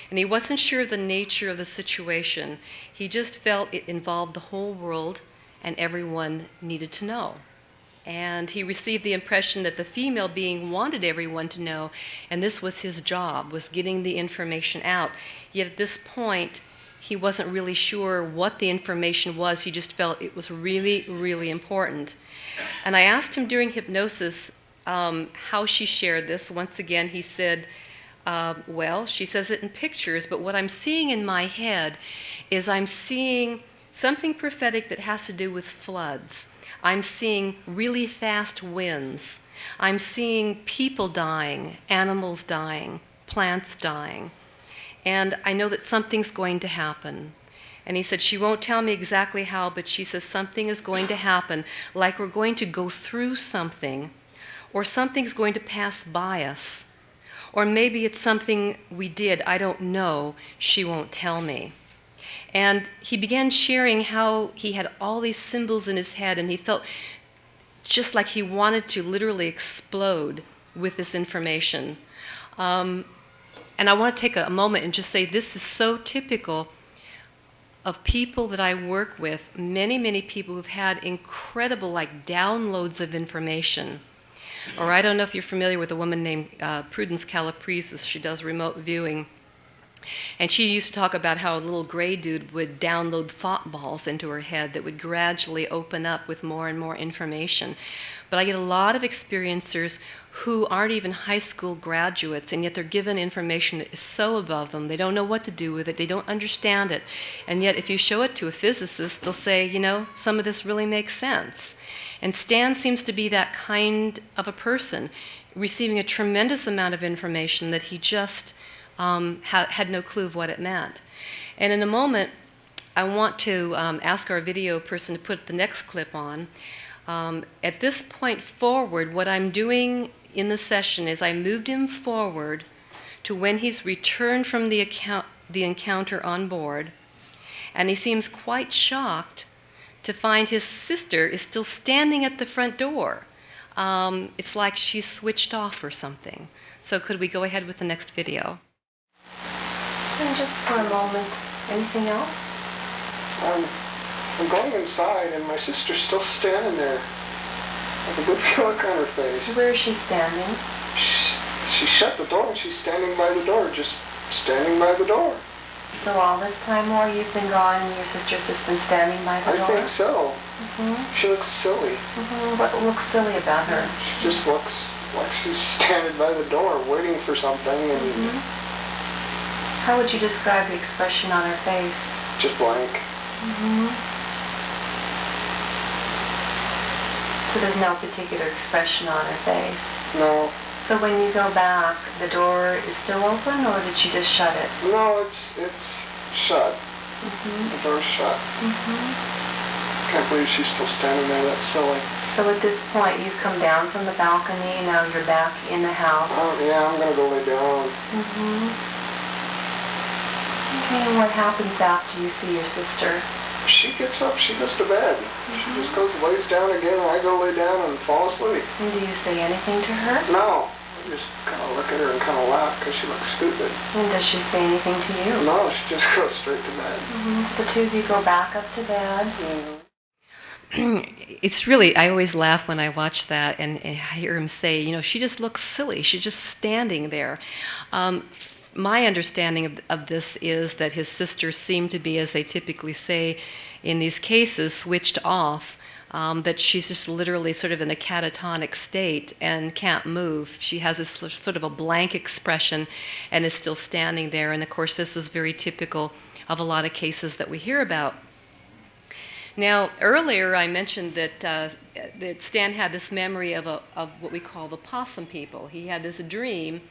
And he wasn't sure of the nature of the situation. He just felt it involved the whole world, and everyone needed to know. And he received the impression that the female being wanted everyone to know, and this was his job, was getting the information out. Yet at this point, he wasn't really sure what the information was. He just felt it was really, really important. And I asked him during hypnosis, how she shared this. Once again, he said, well, she says it in pictures, but what I'm seeing in my head is I'm seeing something prophetic that has to do with floods. I'm seeing really fast winds. I'm seeing people dying, animals dying, plants dying. And I know that something's going to happen. And he said, she won't tell me exactly how, but she says something is going to happen, like we're going to go through something, or something's going to pass by us. Or maybe it's something we did, I don't know, she won't tell me. And he began sharing how he had all these symbols in his head, and he felt just like he wanted to literally explode with this information. And I want to take a moment and just say this is so typical of people that I work with, many people who've had incredible downloads of information. Or I don't know if you're familiar with a woman named Prudence Calapresis. She does remote viewing. And she used to talk about how a little gray dude would download thought balls into her head that would gradually open up with more and more information. But I get a lot of experiencers who aren't even high school graduates, and yet they're given information that is so above them. They don't know what to do with it. They don't understand it. And yet if you show it to a physicist, they'll say, you know, some of this really makes sense. And Stan seems to be that kind of a person, receiving a tremendous amount of information that he just had no clue of what it meant. And in a moment, I want to ask our video person to put the next clip on. At this point forward, what I'm doing in the session is I moved him forward to when he's returned from the encounter on board, and he seems quite shocked to find his sister is still standing at the front door. It's like she's switched off or something. So could we go ahead with the next video? And just for a moment, anything else? I'm going inside, and my sister's still standing there with a good look on her face. Where is she standing? She shut the door, and she's standing by the door, just standing by the door. So all this time while you've been gone, your sister's just been standing by the door? I think so. Mm-hmm. She looks silly. Mm-hmm. What looks silly about her? She just looks like she's standing by the door waiting for something. And How would you describe the expression on her face? Just blank. So there's no particular expression on her face? No. So when you go back, the door is still open, or did she just shut it? No, it's shut. The door's shut. Can't believe she's still standing there. That's silly. So at this point, you've come down from the balcony, now you're back in the house. Oh, yeah, I'm going to go lay down. Okay, and what happens after you see your sister? She gets up, she goes to bed. She just goes, lays down again, and I go lay down and fall asleep. And do you say anything to her? No. I just kind of look at her and kind of laugh because she looks stupid. And does she say anything to you? No, she just goes straight to bed. The two of you go back up to bed. It's really, I always laugh when I watch that and hear him say, you know, she just looks silly. She's just standing there. My understanding of this is that his sisters seem to be, as they typically say in these cases, switched off, that she's just literally sort of in a catatonic state and can't move. She has this sort of a blank expression and is still standing there. And of course, this is very typical of a lot of cases that we hear about. Now, earlier I mentioned that Stan had this memory of what we call the possum people. He had this dream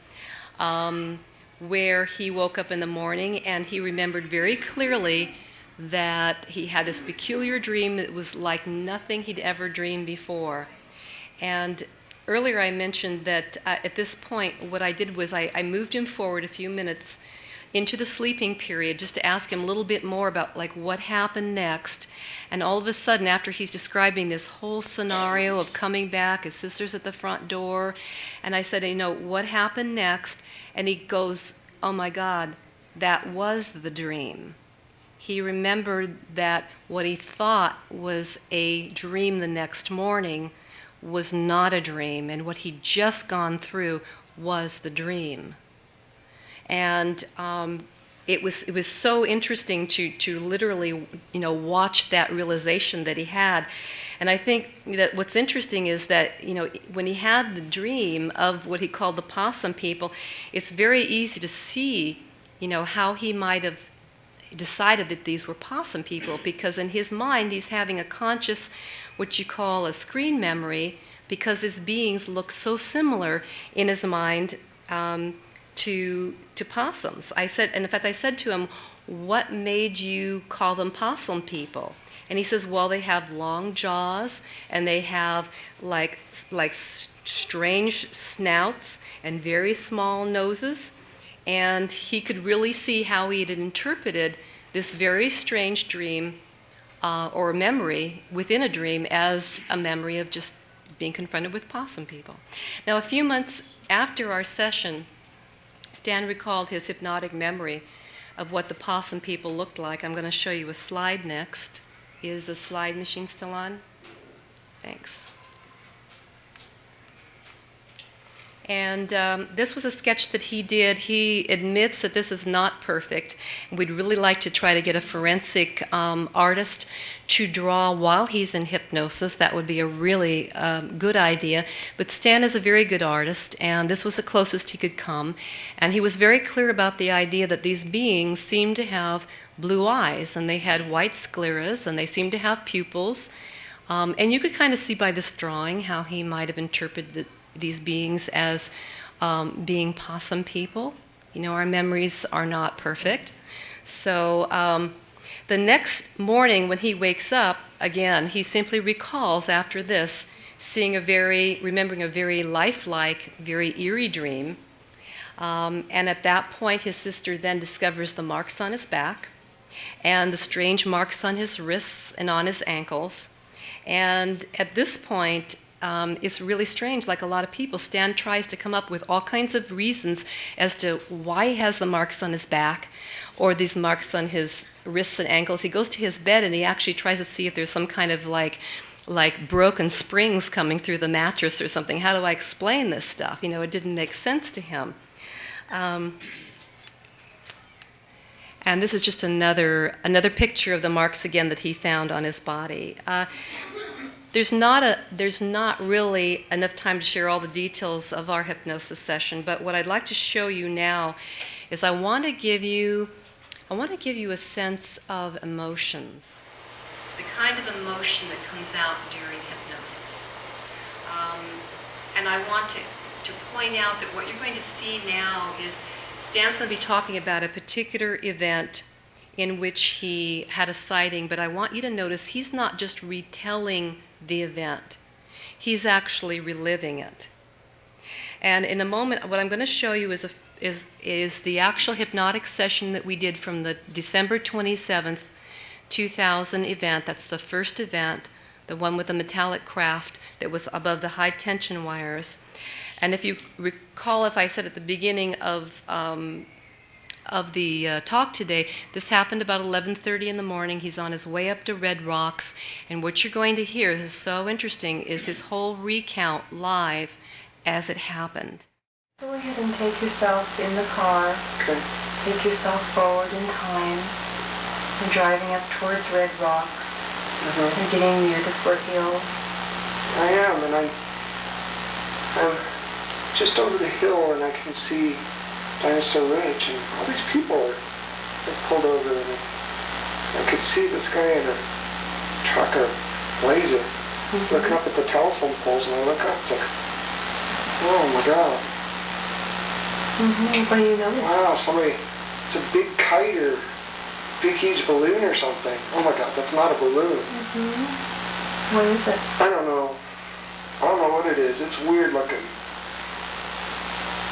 where he woke up in the morning and he remembered very clearly that he had this peculiar dream that was like nothing he'd ever dreamed before. And earlier I mentioned that at this point what I did was I moved him forward a few minutes into the sleeping period just to ask him a little bit more about like what happened next. And all of a sudden, after he's describing this whole scenario of coming back, his sister's at the front door, and I said, you know, what happened next? And he goes, oh my God, that was the dream. He remembered that what he thought was a dream the next morning was not a dream, and what he'd just gone through was the dream. And it was so interesting to literally, you know, watch that realization that he had. And I think that what's interesting is that, when he had the dream of what he called the possum people, it's very easy to see, how he might have decided that these were possum people, because in his mind he's having a conscious, what you call a screen memory, because his beings look so similar in his mind to possums. I said to him, what made you call them possum people? And he says, well, they have long jaws, and they have like strange snouts and very small noses. And he could really see how he had interpreted this very strange dream or memory within a dream as a memory of just being confronted with possum people. Now, a few months after our session, Stan recalled his hypnotic memory of what the possum people looked like. I'm going to show you a slide next. Is the slide machine still on? Thanks. And this was a sketch that he did. He admits that this is not perfect. We'd really like to try to get a forensic artist to draw while he's in hypnosis. That would be a really good idea. But Stan is a very good artist, and this was the closest he could come. And he was very clear about the idea that these beings seemed to have blue eyes, and they had white scleras, and they seemed to have pupils. And you could kind of see by this drawing how he might have interpreted these beings as being possum people. Our memories are not perfect. So the next morning when he wakes up, again, he simply recalls after this remembering a very lifelike, very eerie dream. And at that point, his sister then discovers the marks on his back and the strange marks on his wrists and on his ankles. And at this point, it's really strange. Like a lot of people, Stan tries to come up with all kinds of reasons as to why he has the marks on his back or these marks on his wrists and ankles. He goes to his bed and he actually tries to see if there's some kind of like broken springs coming through the mattress or something. How do I explain this stuff? It didn't make sense to him. And this is just another picture of the marks again that he found on his body. There's not really enough time to share all the details of our hypnosis session, but what I'd like to show you now is I want to give you a sense of emotions, the kind of emotion that comes out during hypnosis. And I want to point out that what you're going to see now is Stan's going to be talking about a particular event in which he had a sighting, but I want you to notice he's not just retelling the event. He's actually reliving it. And in a moment, what I'm going to show you is the actual hypnotic session that we did from the December 27th, 2000 event. That's the first event, the one with the metallic craft that was above the high tension wires. And if you recall, if I said at the beginning of the talk today, this happened about 11:30 in the morning. He's on his way up to Red Rocks, and what you're going to hear is so interesting is his whole recount live as it happened. Go ahead and take yourself in the car. Okay. Take yourself forward in time. You're driving up towards Red Rocks. You're getting near the foothills. I am, and I'm just over the hill, and I can see Dinosaur Ridge, and all these people are pulled over, and I could see this guy in a truck or blazer looking up at the telephone poles, and I look up, it's like, oh my God. What do you notice? Wow, it's a big kite or big huge balloon or something. Oh my God, that's not a balloon. What is it? I don't know what it is. It's weird looking.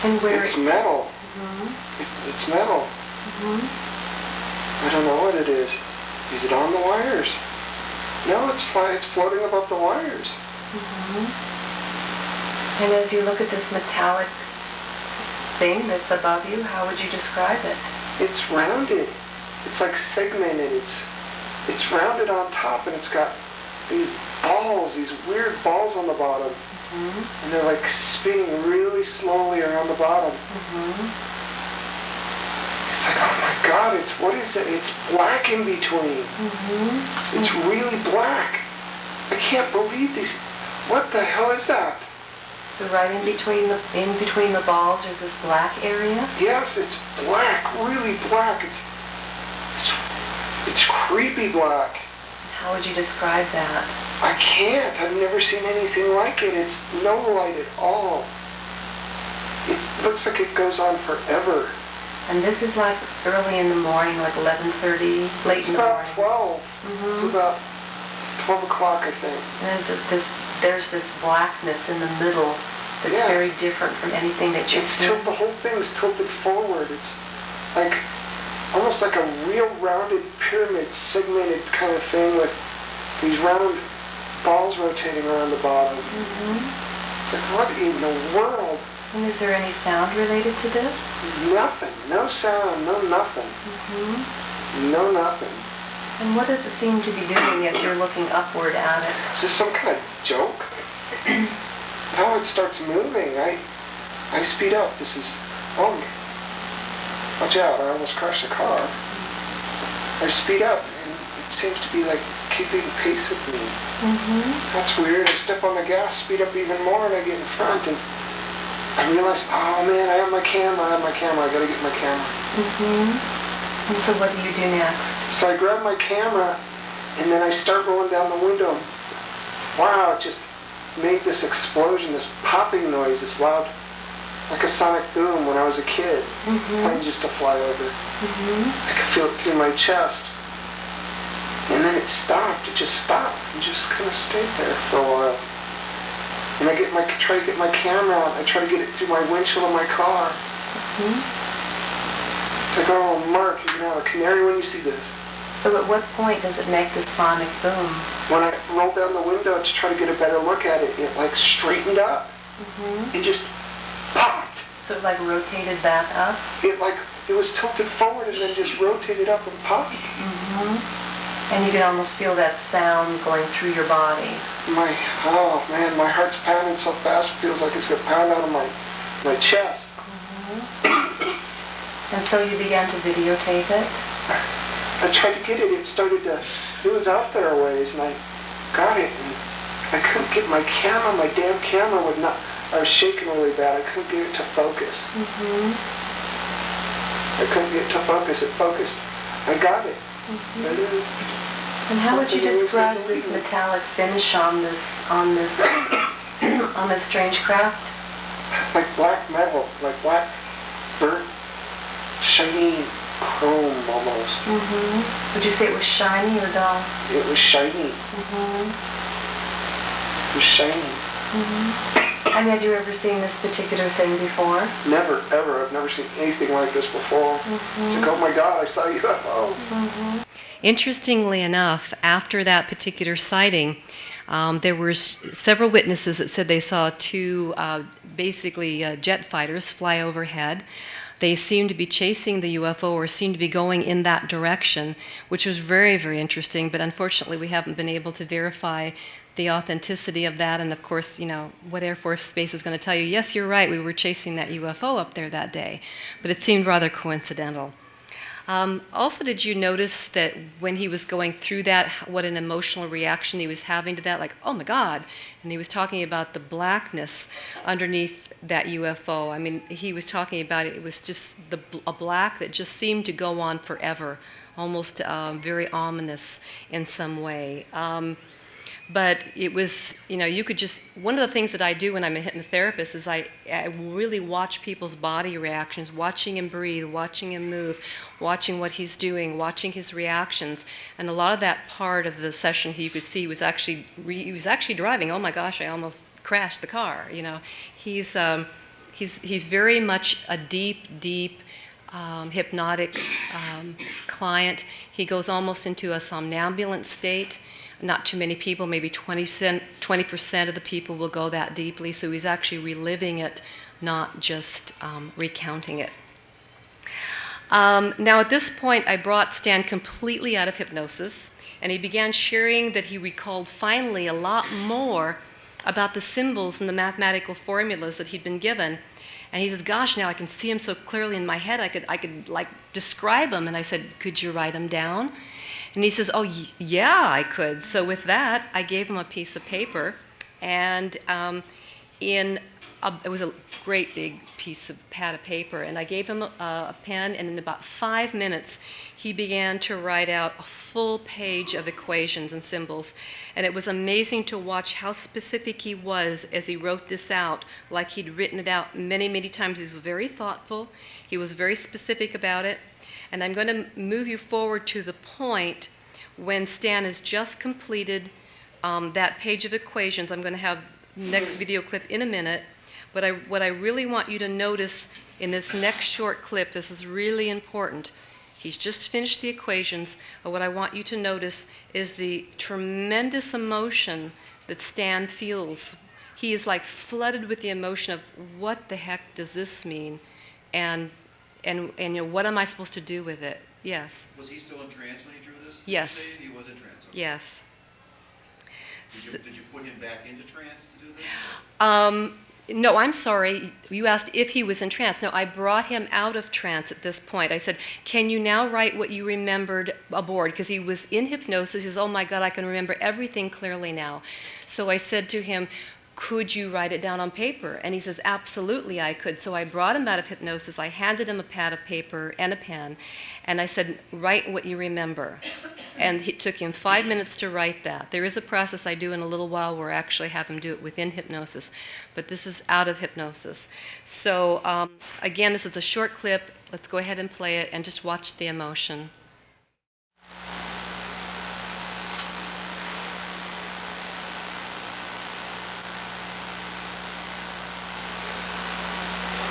And where? It's metal. It's metal. I don't know what it is. Is it on the wires? No, it's floating above the wires. And as you look at this metallic thing that's above you, how would you describe it? It's rounded. It's like segmented. It's rounded on top, and it's got these balls, these weird balls on the bottom. And they're like spinning really slowly around the bottom. It's like, oh my God, what is it? It's black in between. It's really black. I can't believe these. What the hell is that? So right in between the balls, there's this black area? Yes, it's black, really black. It's creepy black. How would you describe that? I can't. I've never seen anything like it. It's no light at all. It looks like it goes on forever. And this is like early in the morning, like 11:30, late in the morning. It's about 12. Mm-hmm. It's about 12 o'clock, I think. And there's this blackness in the middle that's very different from anything that you've seen. The whole thing's tilted forward. It's like almost like a real rounded pyramid, segmented kind of thing with these round balls rotating around the bottom. Mm-hmm. It's like, what in the world? And is there any sound related to this? Nothing. No sound. No nothing. Mm-hmm. No nothing. And what does it seem to be doing as you're looking upward at it? Is this some kind of joke? Now it starts moving. I speed up. This is... Oh, watch out. I almost crashed the car. I speed up, and it seems to be like keeping pace with me. Mm-hmm. That's weird. I step on the gas, speed up even more, and I get in front, and I realize, oh man, I have my camera. I gotta get my camera. Mm-hmm. And so what do you do next? So I grab my camera, and then I start rolling down the window. Wow, it just made this explosion, this popping noise, this loud, like a sonic boom when I was a kid. Mm-hmm. Plane just to fly over. Mm-hmm. I could feel it through my chest. And then it stopped. It just stopped and just kind of stayed there for a while. And I try to get my camera out. I try to get it through my windshield of my car. Mm-hmm. It's like, oh, Mark, you're gonna have a canary when you see this. So at what point does it make this sonic boom? When I rolled down the window to try to get a better look at it, it like straightened up. Mm-hmm. It just popped. So it like rotated back up? It was tilted forward and then just rotated up and popped. Mm-hmm. And you can almost feel that sound going through your body. Oh man, my heart's pounding so fast, it feels like it's going to pound out of my chest. Mm-hmm. And so you began to videotape it? I tried to get it, it was out there a ways, and I got it, and I couldn't get my damn camera would not, I was shaking really bad, I couldn't get it to focus. Mm-hmm. I couldn't get it to focus, it focused. I got it. Mm-hmm. There it is. And how would you describe this metallic finish on this strange craft? Like black metal, like black burnt, shiny chrome almost. Mm-hmm. Would you say it was shiny or dull? It was shiny. Mm-hmm. It was shiny. Mm-hmm. And had you ever seen this particular thing before? Never, ever. I've never seen anything like this before. Mm-hmm. It's like, oh my God, I saw a UFO. Mm-hmm. Interestingly enough, after that particular sighting, there were several witnesses that said they saw two jet fighters fly overhead. They seemed to be chasing the UFO or seemed to be going in that direction, which was very, very interesting, but unfortunately we haven't been able to verify the authenticity of that, and of course, what Air Force Base is going to tell you, yes, you're right, we were chasing that UFO up there that day, but it seemed rather coincidental. Also, did you notice that when he was going through that, what an emotional reaction he was having to that, like, oh my God, and he was talking about the blackness underneath that UFO. I mean, he was talking about it was just a black that just seemed to go on forever, almost very ominous in some way. But it was, you could just, one of the things that I do when I'm a hypnotherapist is I really watch people's body reactions, watching him breathe, watching him move, watching what he's doing, watching his reactions. And a lot of that part of the session you could see he was actually driving. Oh my gosh, I almost crashed the car. He's very much a deep, hypnotic client. He goes almost into a somnambulant state. Not too many people, maybe 20% of the people will go that deeply, so he's actually reliving it, not just recounting it. Now at this point, I brought Stan completely out of hypnosis, and he began sharing that he recalled finally a lot more about the symbols and the mathematical formulas that he'd been given. And he says, gosh, now I can see them so clearly in my head, I could like describe them. And I said, could you write them down? And he says, oh, yeah, I could. So with that, I gave him a piece of paper, and it was a great big piece of pad of paper, and I gave him a pen, and in about 5 minutes, he began to write out a full page of equations and symbols. And it was amazing to watch how specific he was as he wrote this out, like he'd written it out many, many times. He was very thoughtful. He was very specific about it. And I'm going to move you forward to the point when Stan has just completed that page of equations. I'm going to have the next video clip in a minute. But what I really want you to notice in this next short clip, this is really important. He's just finished the equations, but what I want you to notice is the tremendous emotion that Stan feels. He is like flooded with the emotion of what the heck does this mean, and you know, what am I supposed to do with it? Yes. Was he still in trance when he drew this? Yes. He was in trance. Okay. Yes. Did you put him back into trance to do this? No, I'm sorry. You asked if he was in trance. No, I brought him out of trance at this point. I said, can you now write what you remembered aboard? Because he was in hypnosis. He says, oh my God, I can remember everything clearly now. So I said to him, could you write it down on paper? And he says, absolutely, I could. So I brought him out of hypnosis. I handed him a pad of paper and a pen, and I said, write what you remember. And it took him 5 minutes to write that. There is a process I do in a little while where I actually have him do it within hypnosis, but this is out of hypnosis. So again, this is a short clip. Let's go ahead and play it and just watch the emotion.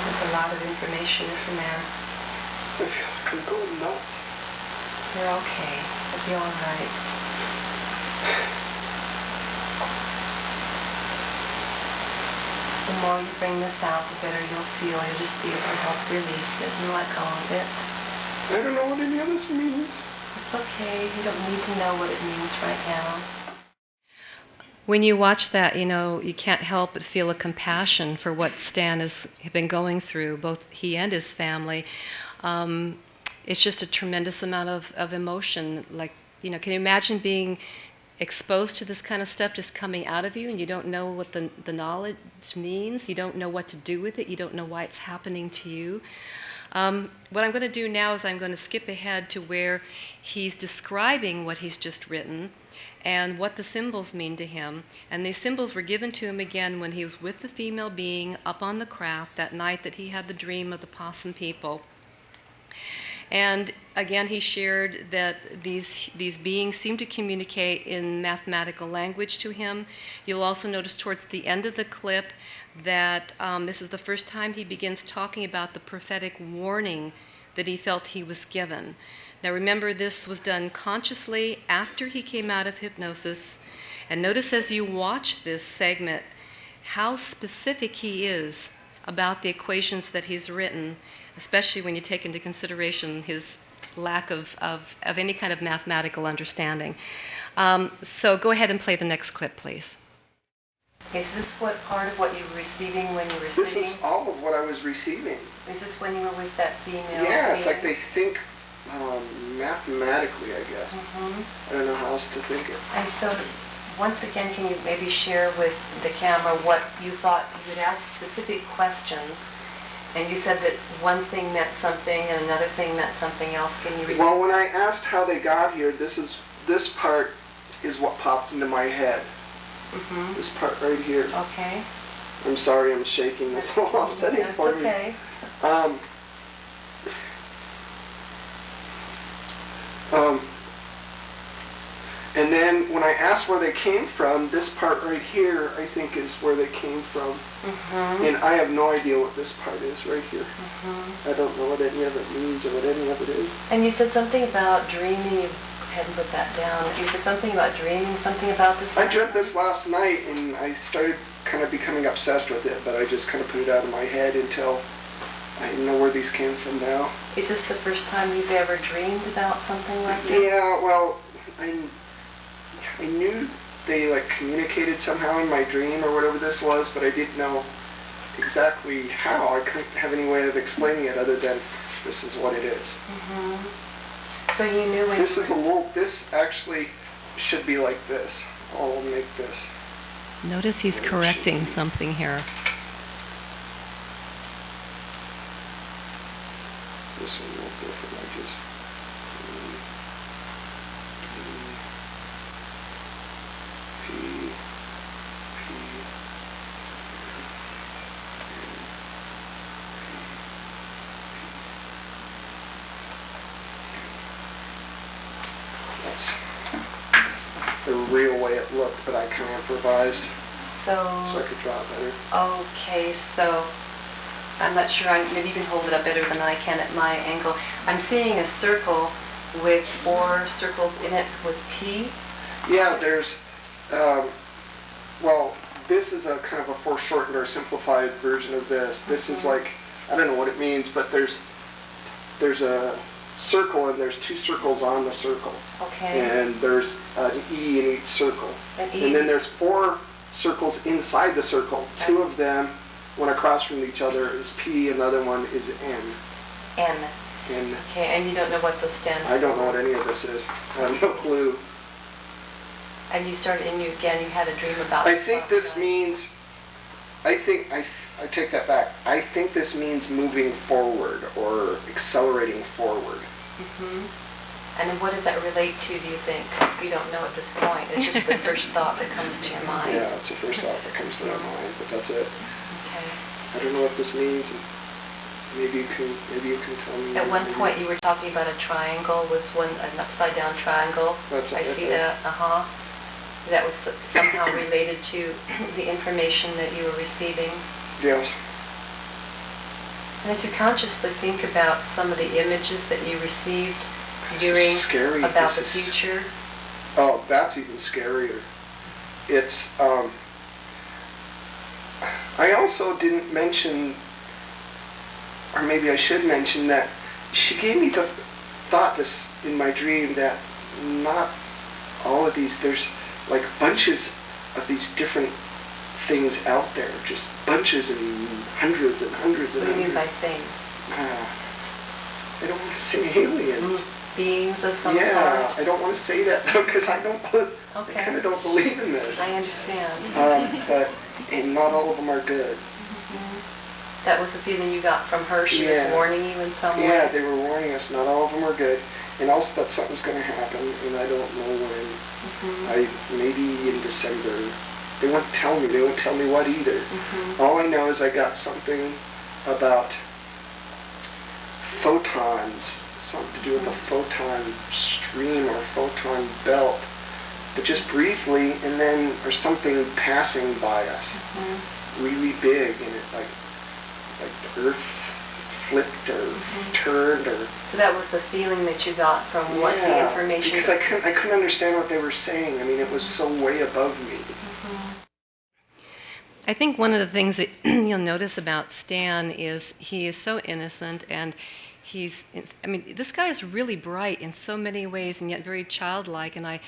There's a lot of information, isn't there? I feel like I'm going nuts. You're okay. You'll be all right. The more you bring this out, the better you'll feel. You'll just be able to help release it and let go of it. I don't know what any of this means. It's okay. You don't need to know what it means right now. When you watch that, you know, you can't help but feel a compassion for what Stan has been going through, both he and his family. It's just a tremendous amount of emotion. Like, you know, can you imagine being exposed to this kind of stuff just coming out of you, and you don't know what the knowledge means? You don't know what to do with it. You don't know why it's happening to you. What I'm going to do now is I'm going to skip ahead to where he's describing what he's just written and what the symbols mean to him. And these symbols were given to him again when he was with the female being up on the craft that night that he had the dream of the possum people. And again, he shared that these beings seem to communicate in mathematical language to him. You'll also notice towards the end of the clip that this is the first time he begins talking about the prophetic warning that he felt he was given. Now remember, this was done consciously after he came out of hypnosis. And notice as you watch this segment how specific he is about the equations that he's written, especially when you take into consideration his lack of any kind of mathematical understanding. So go ahead and play the next clip, please. Is this what part of what you were receiving when you were This sitting? is all of what I was receiving. Is this when you were with that female? Yeah, it's like being? they think mathematically, I guess. Mm-hmm. I don't know how else to think it. And so, once again, can you maybe share with the camera what you thought you would ask specific questions? And you said that one thing meant something and another thing meant something else. Can you repeat? Well, when I asked how they got here, this part is what popped into my head. Mm-hmm. This part right here. Okay. I'm sorry, I'm shaking. This whole upsetting for me. Okay. And then when I asked where they came from, this part right here, I think, is where they came from. Mm-hmm. And I have no idea what this part is right here. Mm-hmm. I don't know what any of it means or what any of it is. And you said something about dreaming. You hadn't put that down. You said something about dreaming, something about this. I dreamt this last night, and I started kind of becoming obsessed with it, but I just kind of put it out of my head until I know where these came from now. Is this the first time you've ever dreamed about something like this? Yeah, well, I knew they like communicated somehow in my dream or whatever this was, but I didn't know exactly how. I couldn't have any way of explaining it other than this is what it is. Mm-hmm. So you knew when This is a little, this actually should be like this. I'll make this. Notice he's correcting something here. This one will go for edges. P, P, That's the real way it looked, but I kind of improvised so I could draw it better. Okay, so I'm not sure, maybe you can hold it up better than I can at my angle. I'm seeing a circle with 4 circles in it with P. Yeah, there's, well, this is a kind of a foreshortened or simplified version of this. This is like, I don't know what it means, but there's a circle and there's 2 circles on the circle. Okay. And there's an E in each circle. An E. And then there's 4 circles inside the circle. 2 of them, one across from each other, is P, and the other one is N. N. N. Okay, and you don't know what those stand for? I don't know what any of this is. I have no clue. And you started, and you had a dream about I this think last this night. means, I take that back. I think this means moving forward or accelerating forward. And what does that relate to, do you think? You don't know at this point. It's just the first thought that comes to your mind. Yeah, it's the first thought that comes to my mind, but that's it. Okay. I don't know what this means. Maybe you can tell me. At one point you were talking about a triangle, was an upside down triangle. That's I it, see yeah. that, That was somehow related to the information that you were receiving. Yes. And as you consciously think about some of the images that you received hearing scary. about the future. Oh, that's even scarier. It's, I also didn't mention, or maybe I should mention, that she gave me the thought this in my dream that not all of these, there's like bunches of these different things out there, just bunches and hundreds and hundreds and What do you hundreds. mean by things? I don't want to say aliens. Beings of some Yeah, sort? I don't want to say that though, because I kind of don't believe in this. I understand. And not all of them are good. That was the feeling you got from her? She was warning you in some way? Yeah, they were warning us. Not all of them are good. And also that something's going to happen, and I don't know when. Maybe in December. They won't tell me. They won't tell me what either. All I know is I got something about photons, something to do with a photon stream or photon belt, but just briefly, and then or something passing by us, really big, and it like the Earth flipped or turned or. So that was the feeling that you got from what the information. Because I couldn't understand what they were saying. I mean, it was so way above me. I think one of the things that you'll notice about Stan is he is so innocent, and this guy is really bright in so many ways and yet very childlike, and I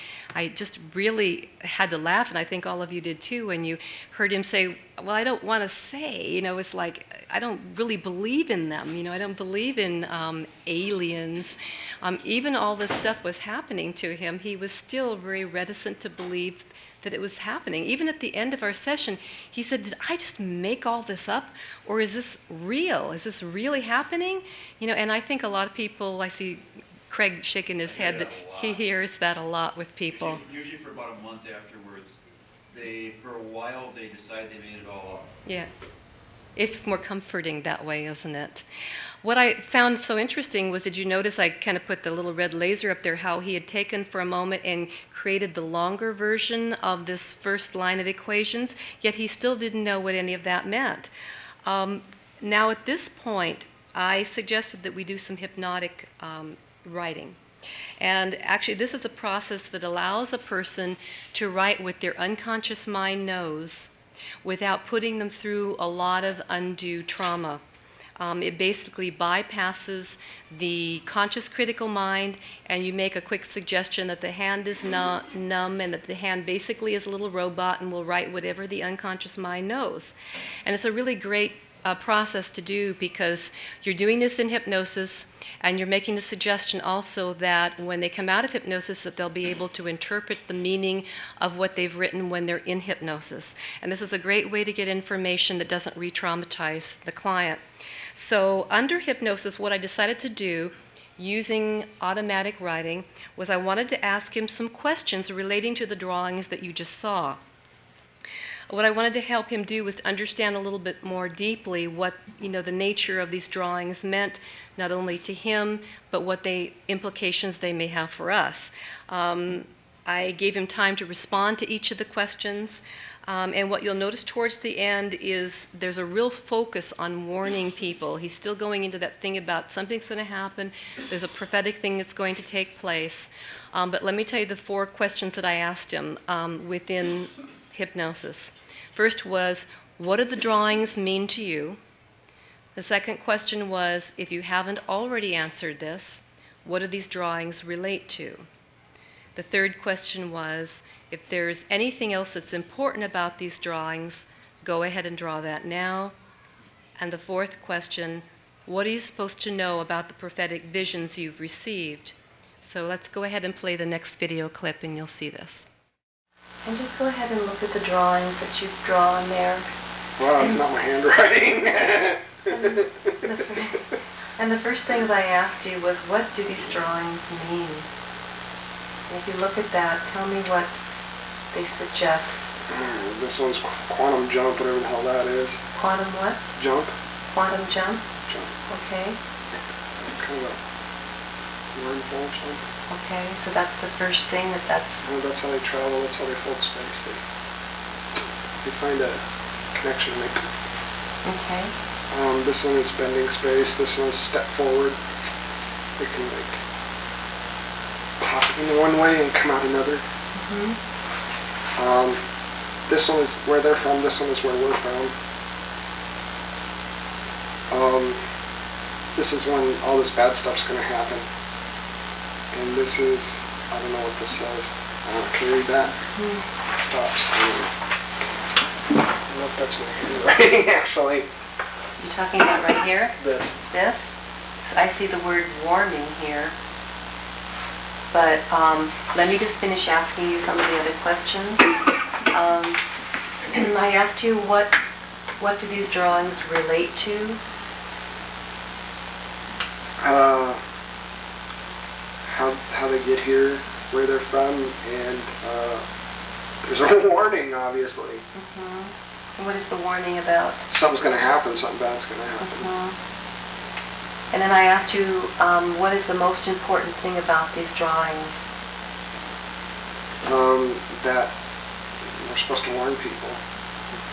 just really had to laugh, and I think all of you did too, when you heard him say, well, I don't want to say, it's like, I don't really believe in them, I don't believe in aliens. Even all this stuff was happening to him, he was still very reticent to believe that it was happening. Even at the end of our session, he said, did I just make all this up? Or is this real? Is this really happening? And I think a lot of people, I see Craig shaking his head, that he hears that a lot with people. Usually for about a month afterwards, for a while, they decide they made it all up. Yeah. It's more comforting that way, isn't it? What I found so interesting was, did you notice I kind of put the little red laser up there, how he had taken for a moment and created the longer version of this first line of equations, yet he still didn't know what any of that meant. Now at this point, I suggested that we do some hypnotic writing. And actually, this is a process that allows a person to write what their unconscious mind knows without putting them through a lot of undue trauma. It basically bypasses the conscious critical mind, and you make a quick suggestion that the hand is numb and that the hand basically is a little robot and will write whatever the unconscious mind knows. And it's a really great process to do, because you're doing this in hypnosis, and you're making the suggestion also that when they come out of hypnosis that they'll be able to interpret the meaning of what they've written when they're in hypnosis. And this is a great way to get information that doesn't re-traumatize the client. So under hypnosis, what I decided to do, using automatic writing, was I wanted to ask him some questions relating to the drawings that you just saw. What I wanted to help him do was to understand a little bit more deeply what, the nature of these drawings meant, not only to him, but what implications they may have for us. I gave him time to respond to each of the questions, and what you'll notice towards the end is there's a real focus on warning people. He's still going into that thing about something's going to happen, there's a prophetic thing that's going to take place. But let me tell you the 4 questions that I asked him within hypnosis. First was, what do the drawings mean to you? The second question was, if you haven't already answered this, what do these drawings relate to? The third question was, if there's anything else that's important about these drawings, go ahead and draw that now. And the fourth question, what are you supposed to know about the prophetic visions you've received? So let's go ahead and play the next video clip and you'll see this. And just go ahead and look at the drawings that you've drawn there. Well, it's not my handwriting. And the first things I asked you was, what do these drawings mean? And if you look at that, tell me what they suggest. This one's quantum jump, whatever the hell that is. Quantum what? Jump. Quantum jump? Jump. Okay. Kind of a wormhole jump. Okay, so that's the first thing that's... Well, that's how they travel, that's how they hold space. They find a connection. Okay. This one is bending space, this one is step forward. They can pop in one way and come out another. This one is where they're from, this one is where we're from. This is when all this bad stuff's going to happen. And this is, I don't know what this says. Can you read that? Stops. I don't know if that's my handwriting, actually. You're talking about right here? This. This? So I see the word warning here. But let me just finish asking you some of the other questions. I asked you what do these drawings relate to? How they get here, where they're from, and there's a warning, obviously. And what is the warning about? Something's going to happen, something bad's going to happen. And then I asked you, what is the most important thing about these drawings? That we're supposed to warn people.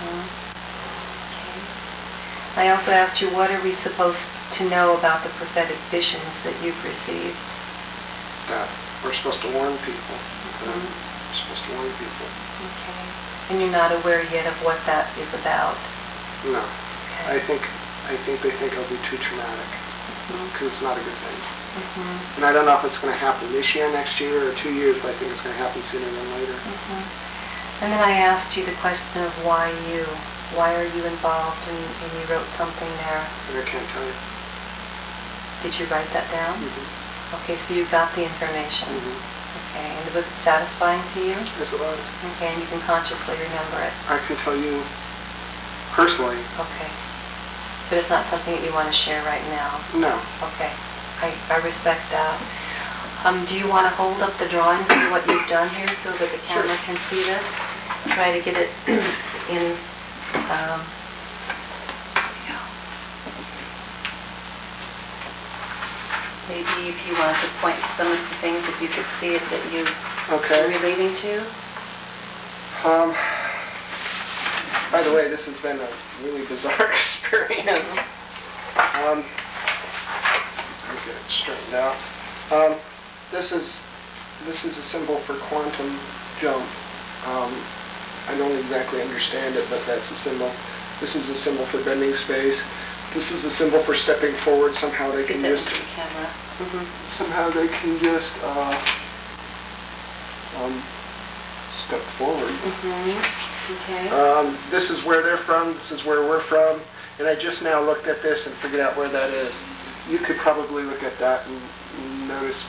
Okay. I also asked you, what are we supposed to know about the prophetic visions that you've received? That we're supposed to warn people. We're supposed to warn people. Okay. And you're not aware yet of what that is about? No. Okay. I think they think it'll be too traumatic. Because it's not a good thing. And I don't know if it's going to happen this year, next year, or 2 years, but I think it's going to happen sooner than later. And then I asked you the question of why you? Why are you involved? And you wrote something there. And I can't tell you. Did you write that down? Okay, so you got the information. Okay, and was it satisfying to you? Yes, it was. Okay, and you can consciously remember it? I can tell you personally. Okay. But it's not something that you want to share right now? No. Okay, I respect that. Do you want to hold up the drawings of what you've done here so that the camera can see this? Try to get it in... Maybe if you wanted to point to some of the things that you could see it that you are relating to? By the way, this has been a really bizarre experience. Let me get it straightened out. This is a symbol for quantum jump. I don't exactly understand it, but that's a symbol. This is a symbol for bending space. This is a symbol for stepping forward. Somehow they can just somehow they can just step forward. Okay. This is where they're from. This is where we're from. And I just now looked at this and figured out where that is. You could probably look at that and notice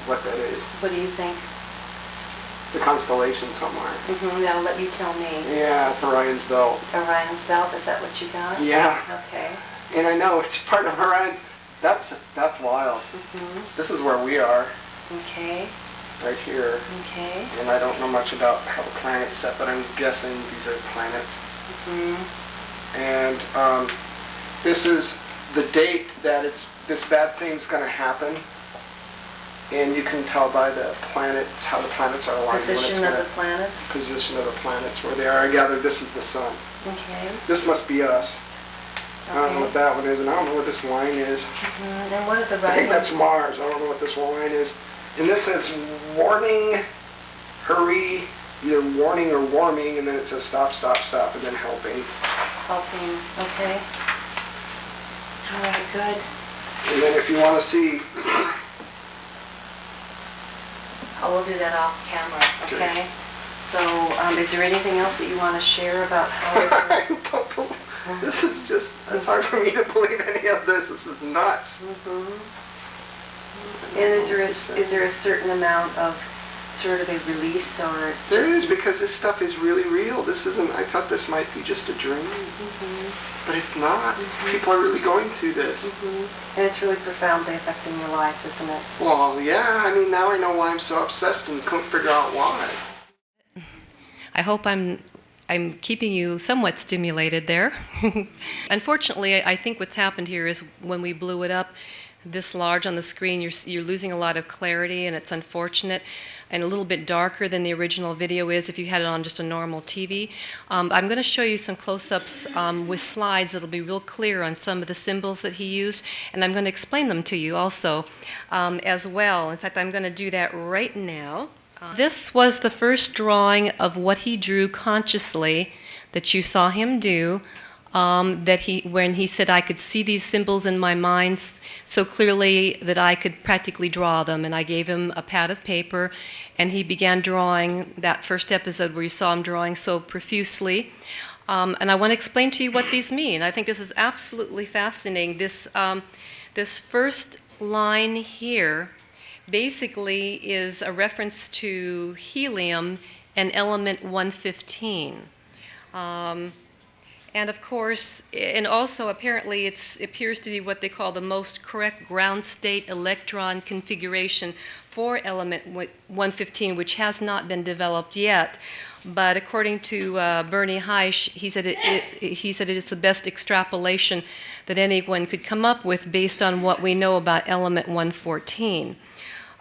what that is. What do you think? It's a constellation somewhere. Now let you tell me. Yeah, it's Orion's Belt. Orion's Belt, is that what you got? Yeah. Okay. And I know it's part of Orion's. That's wild. This is where we are. Okay. Right here. Okay. And I don't know much about how the planet's set, but I'm guessing these are planets. And this is the date that this bad thing's going to happen. And you can tell by the planets, how the planets are aligned. Position of the planets? Position of the planets, where they are. I gather this is the sun. Okay. This must be us. I don't know what that one is, and I don't know what this line is. And what are the right I think that's Mars. I don't know what this line is. And this says warning, hurry, either warning or warming, and then it says stop, stop, stop, and then helping. Helping, okay. All right, good. And then if you want to see... We'll do that off camera, okay? So, is there anything else that you want to share about how this is just, it's hard for me to believe any of this. This is nuts. And is there a certain amount of sort of a release or... There is, because this stuff is really real. This isn't, I thought this might be just a dream. But it's not. People are really going through this. And it's really profoundly affecting your life, isn't it? Well, yeah. I mean, now I know why I'm so obsessed and couldn't figure out why. I hope I'm keeping you somewhat stimulated there. Unfortunately, I think what's happened here is when we blew it up this large on the screen, you're losing a lot of clarity, and it's unfortunate, and a little bit darker than the original video is if you had it on just a normal TV. I'm going to show you some close-ups with slides that'll be real clear on some of the symbols that he used, and I'm going to explain them to you also as well. In fact, I'm going to do that right now. This was the first drawing of what he drew consciously that you saw him do. When he said, I could see these symbols in my mind so clearly that I could practically draw them. And I gave him a pad of paper, and he began drawing that first episode where you saw him drawing so profusely. And I want to explain to you what these mean. I think this is absolutely fascinating. This first line here basically is a reference to helium and element 115. And of course, and also apparently it appears to be what they call the most correct ground state electron configuration for element 115, which has not been developed yet. But according to Bernie Heisch, he said it is the best extrapolation that anyone could come up with based on what we know about element 114.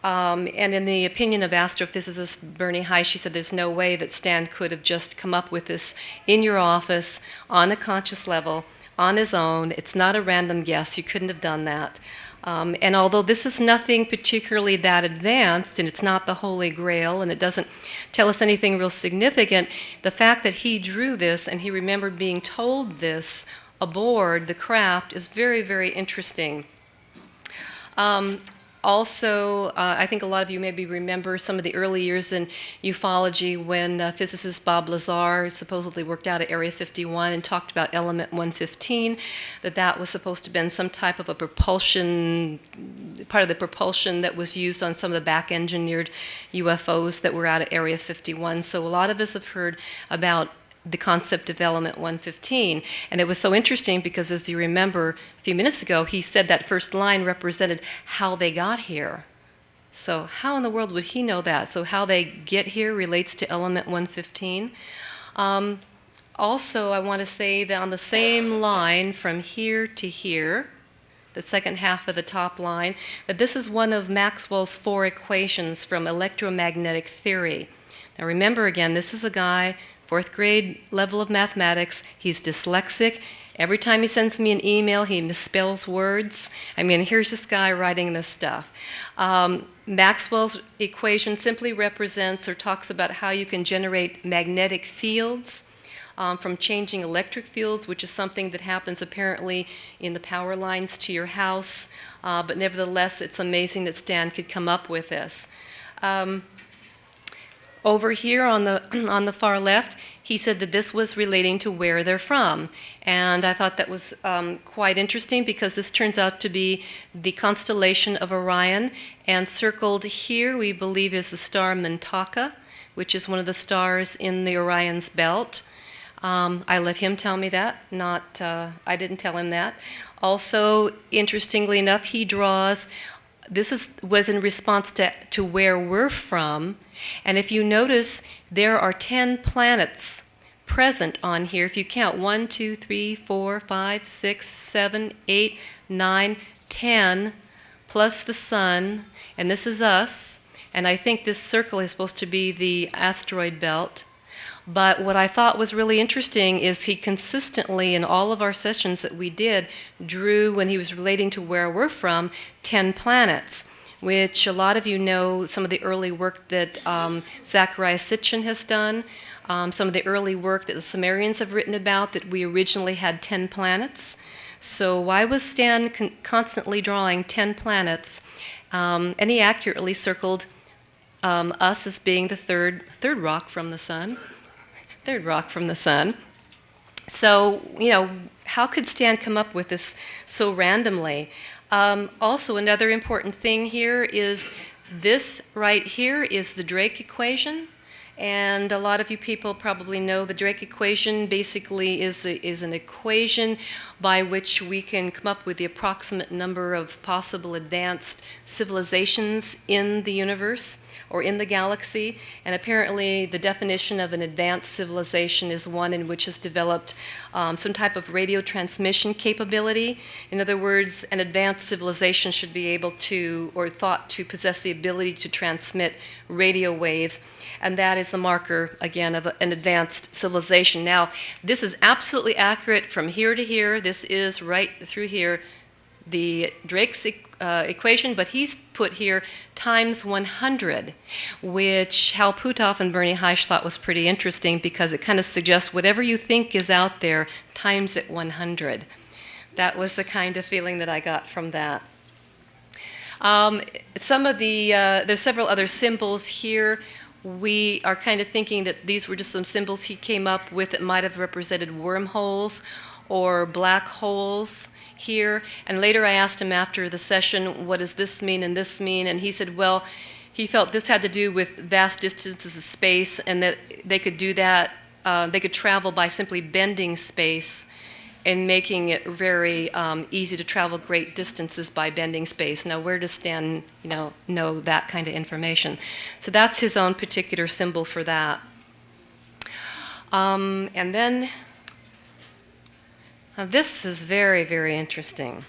And in the opinion of astrophysicist Bernie Heisch, he said there's no way that Stan could have just come up with this in your office on a conscious level on his own. It's not a random guess. You couldn't have done that. And although this is nothing particularly that advanced, and it's not the Holy Grail, and it doesn't tell us anything real significant, the fact that he drew this and he remembered being told this aboard the craft is very, very interesting. Also, I think a lot of you maybe remember some of the early years in ufology when physicist Bob Lazar supposedly worked out at Area 51 and talked about element 115, that was supposed to have been some type of a propulsion, part of the propulsion that was used on some of the back-engineered UFOs that were out at Area 51. So a lot of us have heard about the concept of element 115. And it was so interesting because, as you remember, a few minutes ago, he said that first line represented how they got here. So how in the world would he know that? So how they get here relates to element 115. Also, I want to say that on the same line from here to here, the second half of the top line, that this is one of Maxwell's 4 equations from electromagnetic theory. Now remember again, this is a guy, 4th grade level of mathematics. He's dyslexic. Every time he sends me an email, he misspells words. I mean, here's this guy writing this stuff. Maxwell's equation simply represents or talks about how you can generate magnetic fields from changing electric fields, which is something that happens apparently in the power lines to your house. But nevertheless, it's amazing that Stan could come up with this. over here on the on the far left, he said that this was relating to where they're from. And I thought that was quite interesting because this turns out to be the constellation of Orion. And circled here, we believe, is the star Mintaka, which is one of the stars in the Orion's belt. I let him tell me that, not I didn't tell him that. Also, interestingly enough, he draws, was in response to where we're from. And if you notice, there are 10 planets present on here. If you count 1, 2, 3, 4, 5, 6, 7, 8, 9, 10, plus the sun, and this is us. And I think this circle is supposed to be the asteroid belt. But what I thought was really interesting is he consistently, in all of our sessions that we did, drew, when he was relating to where we're from, 10 planets, which a lot of you know some of the early work that Zecharia Sitchin has done, some of the early work that the Sumerians have written about, that we originally had 10 planets. So why was Stan constantly drawing 10 planets? And he accurately circled us as being the third rock from the sun. Third rock from the sun. So, you know, how could Stan come up with this so randomly? Also, another important thing here is this right here is the Drake equation. And a lot of you people probably know the Drake equation basically is an equation by which we can come up with the approximate number of possible advanced civilizations in the universe or in the galaxy. And apparently the definition of an advanced civilization is one in which has developed some type of radio transmission capability. In other words, an advanced civilization should be able to, or thought to possess the ability to transmit radio waves. And that is the marker, again, of an advanced civilization. Now, this is absolutely accurate from here to here. This is right through here, the Drake's equation, but he's put here times 100, which Hal Puthoff and Bernie Heisch thought was pretty interesting because it kind of suggests whatever you think is out there, times it 100. That was the kind of feeling that I got from that. Some of the, there's several other symbols here. We are kind of thinking that these were just some symbols he came up with that might have represented wormholes or black holes here. And later I asked him after the session, what does this mean and this mean? And he said, well, he felt this had to do with vast distances of space and that they could do that, they could travel by simply bending space and making it very easy to travel great distances by bending space. Now, where does Stan, know that kind of information? So that's his own particular symbol for that. And then this is very, very interesting.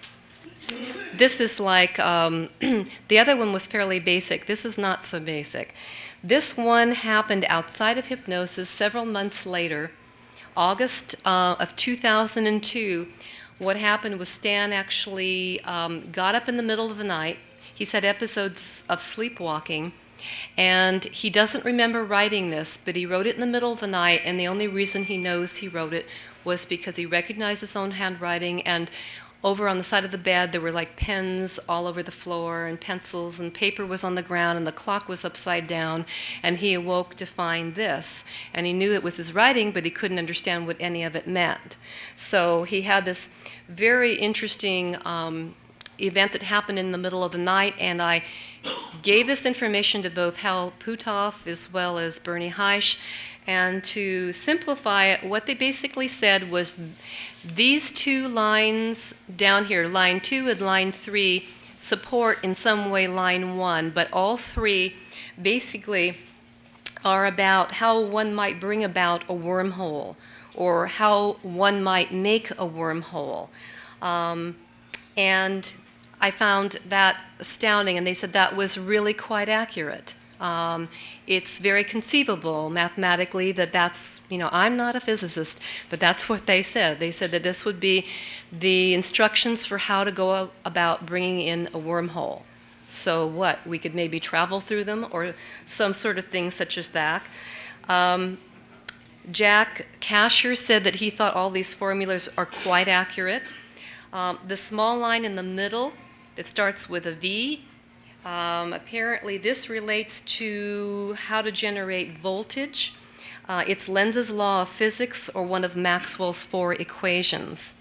This is like, the other one was fairly basic. This is not so basic. This one happened outside of hypnosis several months later. August of 2002, what happened was Stan actually got up in the middle of the night. He's had episodes of sleepwalking, and he doesn't remember writing this, but he wrote it in the middle of the night, and the only reason he knows he wrote it was because he recognized his own handwriting, and over on the side of the bed there were like pens all over the floor and pencils, and paper was on the ground, and the clock was upside down, and he awoke to find this. And he knew it was his writing, but he couldn't understand what any of it meant. So he had this very interesting event that happened in the middle of the night, and I gave this information to both Hal Puthoff as well as Bernie Heisch. And to simplify it, what they basically said was these two lines down here, line 2 and line 3, support in some way line 1, but all three basically are about how one might bring about a wormhole or how one might make a wormhole. And I found that astounding, and they said that was really quite accurate. It's very conceivable mathematically that that's, I'm not a physicist, but that's what they said. They said that this would be the instructions for how to go about bringing in a wormhole. So what? We could maybe travel through them or some sort of thing such as that. Jack Casher said that he thought all these formulas are quite accurate. The small line in the middle that starts with a V, Apparently this relates to how to generate voltage. It's Lenz's law of physics, or one of Maxwell's 4 equations.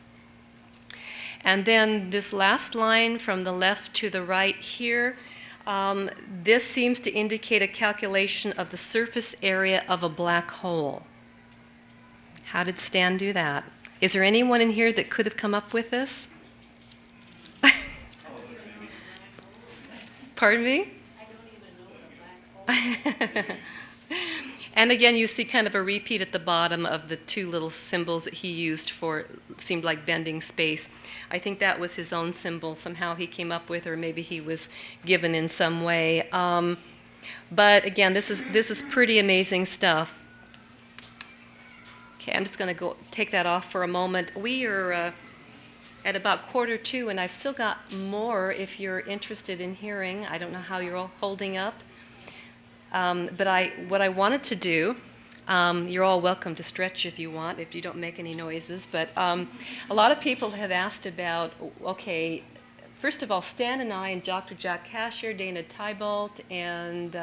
And then this last line from the left to the right here, this seems to indicate a calculation of the surface area of a black hole. How did Stan do that? Is there anyone in here that could have come up with this? Pardon me? And again, you see kind of a repeat at the bottom of the 2 little symbols that he used for, seemed like bending space. I think that was his own symbol, somehow he came up with, or maybe he was given in some way. But again, this is pretty amazing stuff. Okay, I'm just going to go take that off for a moment. We are at about 1:45, and I've still got more if you're interested in hearing. I don't know how you're all holding up. But what I wanted to do, you're all welcome to stretch if you want, if you don't make any noises, but a lot of people have asked about, okay, first of all, Stan and I and Dr. Jack Casher, Dana Tybalt, and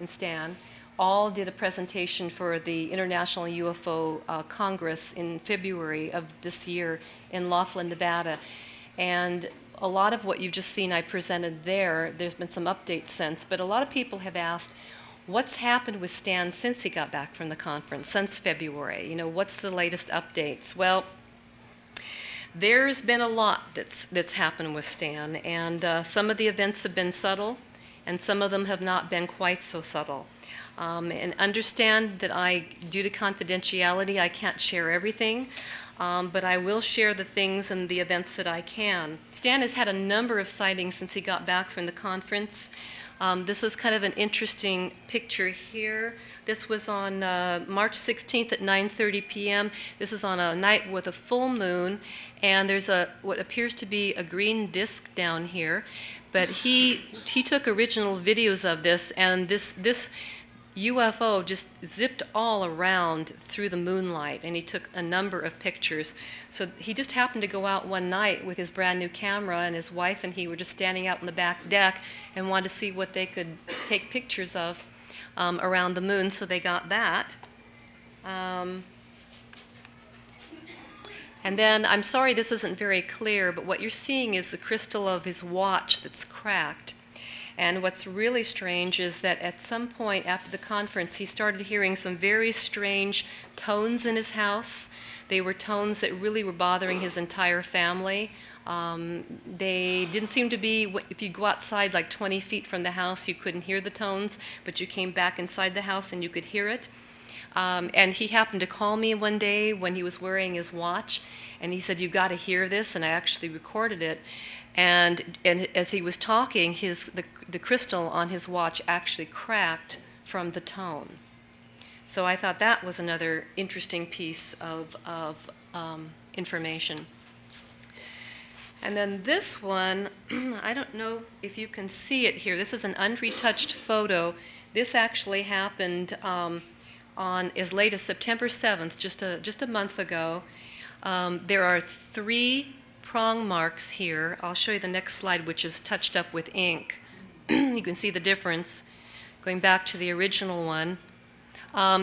Stan all did a presentation for the International UFO Congress in February of this year in Laughlin, Nevada. And a lot of what you've just seen I presented there, there's been some updates since, but a lot of people have asked, what's happened with Stan since he got back from the conference, since February? You know, what's the latest updates? Well, there's been a lot that's happened with Stan, and some of the events have been subtle, and some of them have not been quite so subtle. And understand that due to confidentiality, I can't share everything, but I will share the things and the events that I can. Stan has had a number of sightings since he got back from the conference. This is kind of an interesting picture here. This was on March 16th at 9:30 p.m. This is on a night with a full moon, and there's what appears to be a green disc down here. But he took original videos of this, and this UFO just zipped all around through the moonlight, and he took a number of pictures. So he just happened to go out one night with his brand new camera, and his wife and he were just standing out on the back deck and wanted to see what they could take pictures of around the moon, so they got that. And then, I'm sorry this isn't very clear, but what you're seeing is the crystal of his watch that's cracked. And what's really strange is that at some point after the conference, he started hearing some very strange tones in his house. They were tones that really were bothering his entire family. They didn't seem to be, if you go outside like 20 feet from the house, you couldn't hear the tones, but you came back inside the house and you could hear it. And he happened to call me one day when he was wearing his watch, and he said, "You've got to hear this," and I actually recorded it. And as he was talking, the crystal on his watch actually cracked from the tone. So I thought that was another interesting piece of information. And then this one, I don't know if you can see it here. This is an unretouched photo. This actually happened on as late as September 7th, just a month ago. There are 3 prong marks here. I'll show you the next slide, which is touched up with ink. You can see the difference. Going back to the original one,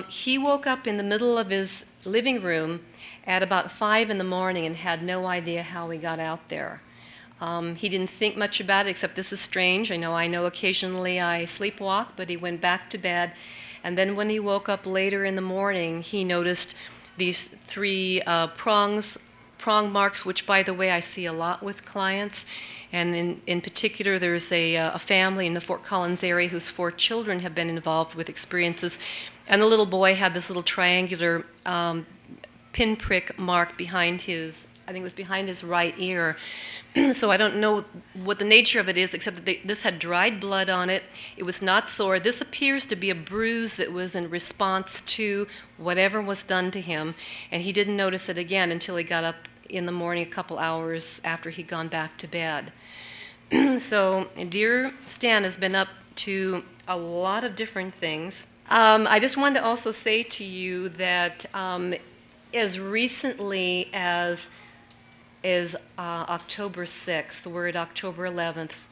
he woke up in the middle of his living room at about 5 in the morning and had no idea how he got out there. He didn't think much about it, except this is strange. I know occasionally I sleepwalk, but he went back to bed. And then when he woke up later in the morning, he noticed these 3 prong marks, which, by the way, I see a lot with clients. And in particular, there's a family in the Fort Collins area whose 4 children have been involved with experiences. And the little boy had this little triangular pinprick mark behind his, I think it was behind his right ear. So I don't know what the nature of it is, except that this had dried blood on it. It was not sore. This appears to be a bruise that was in response to whatever was done to him. And he didn't notice it again until he got up in the morning a couple hours after he'd gone back to bed. So dear Stan has been up to a lot of different things. I just wanted to also say to you that as recently as October 6th, we're at October 11th,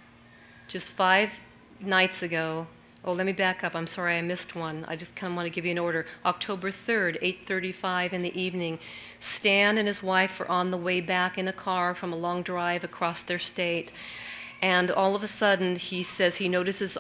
just 5 nights ago. Oh, let me back up. I'm sorry, I missed one. I just kind of want to give you an order. October 3rd, 8:35 in the evening. Stan and his wife were on the way back in a car from a long drive across their state. And all of a sudden, he says he notices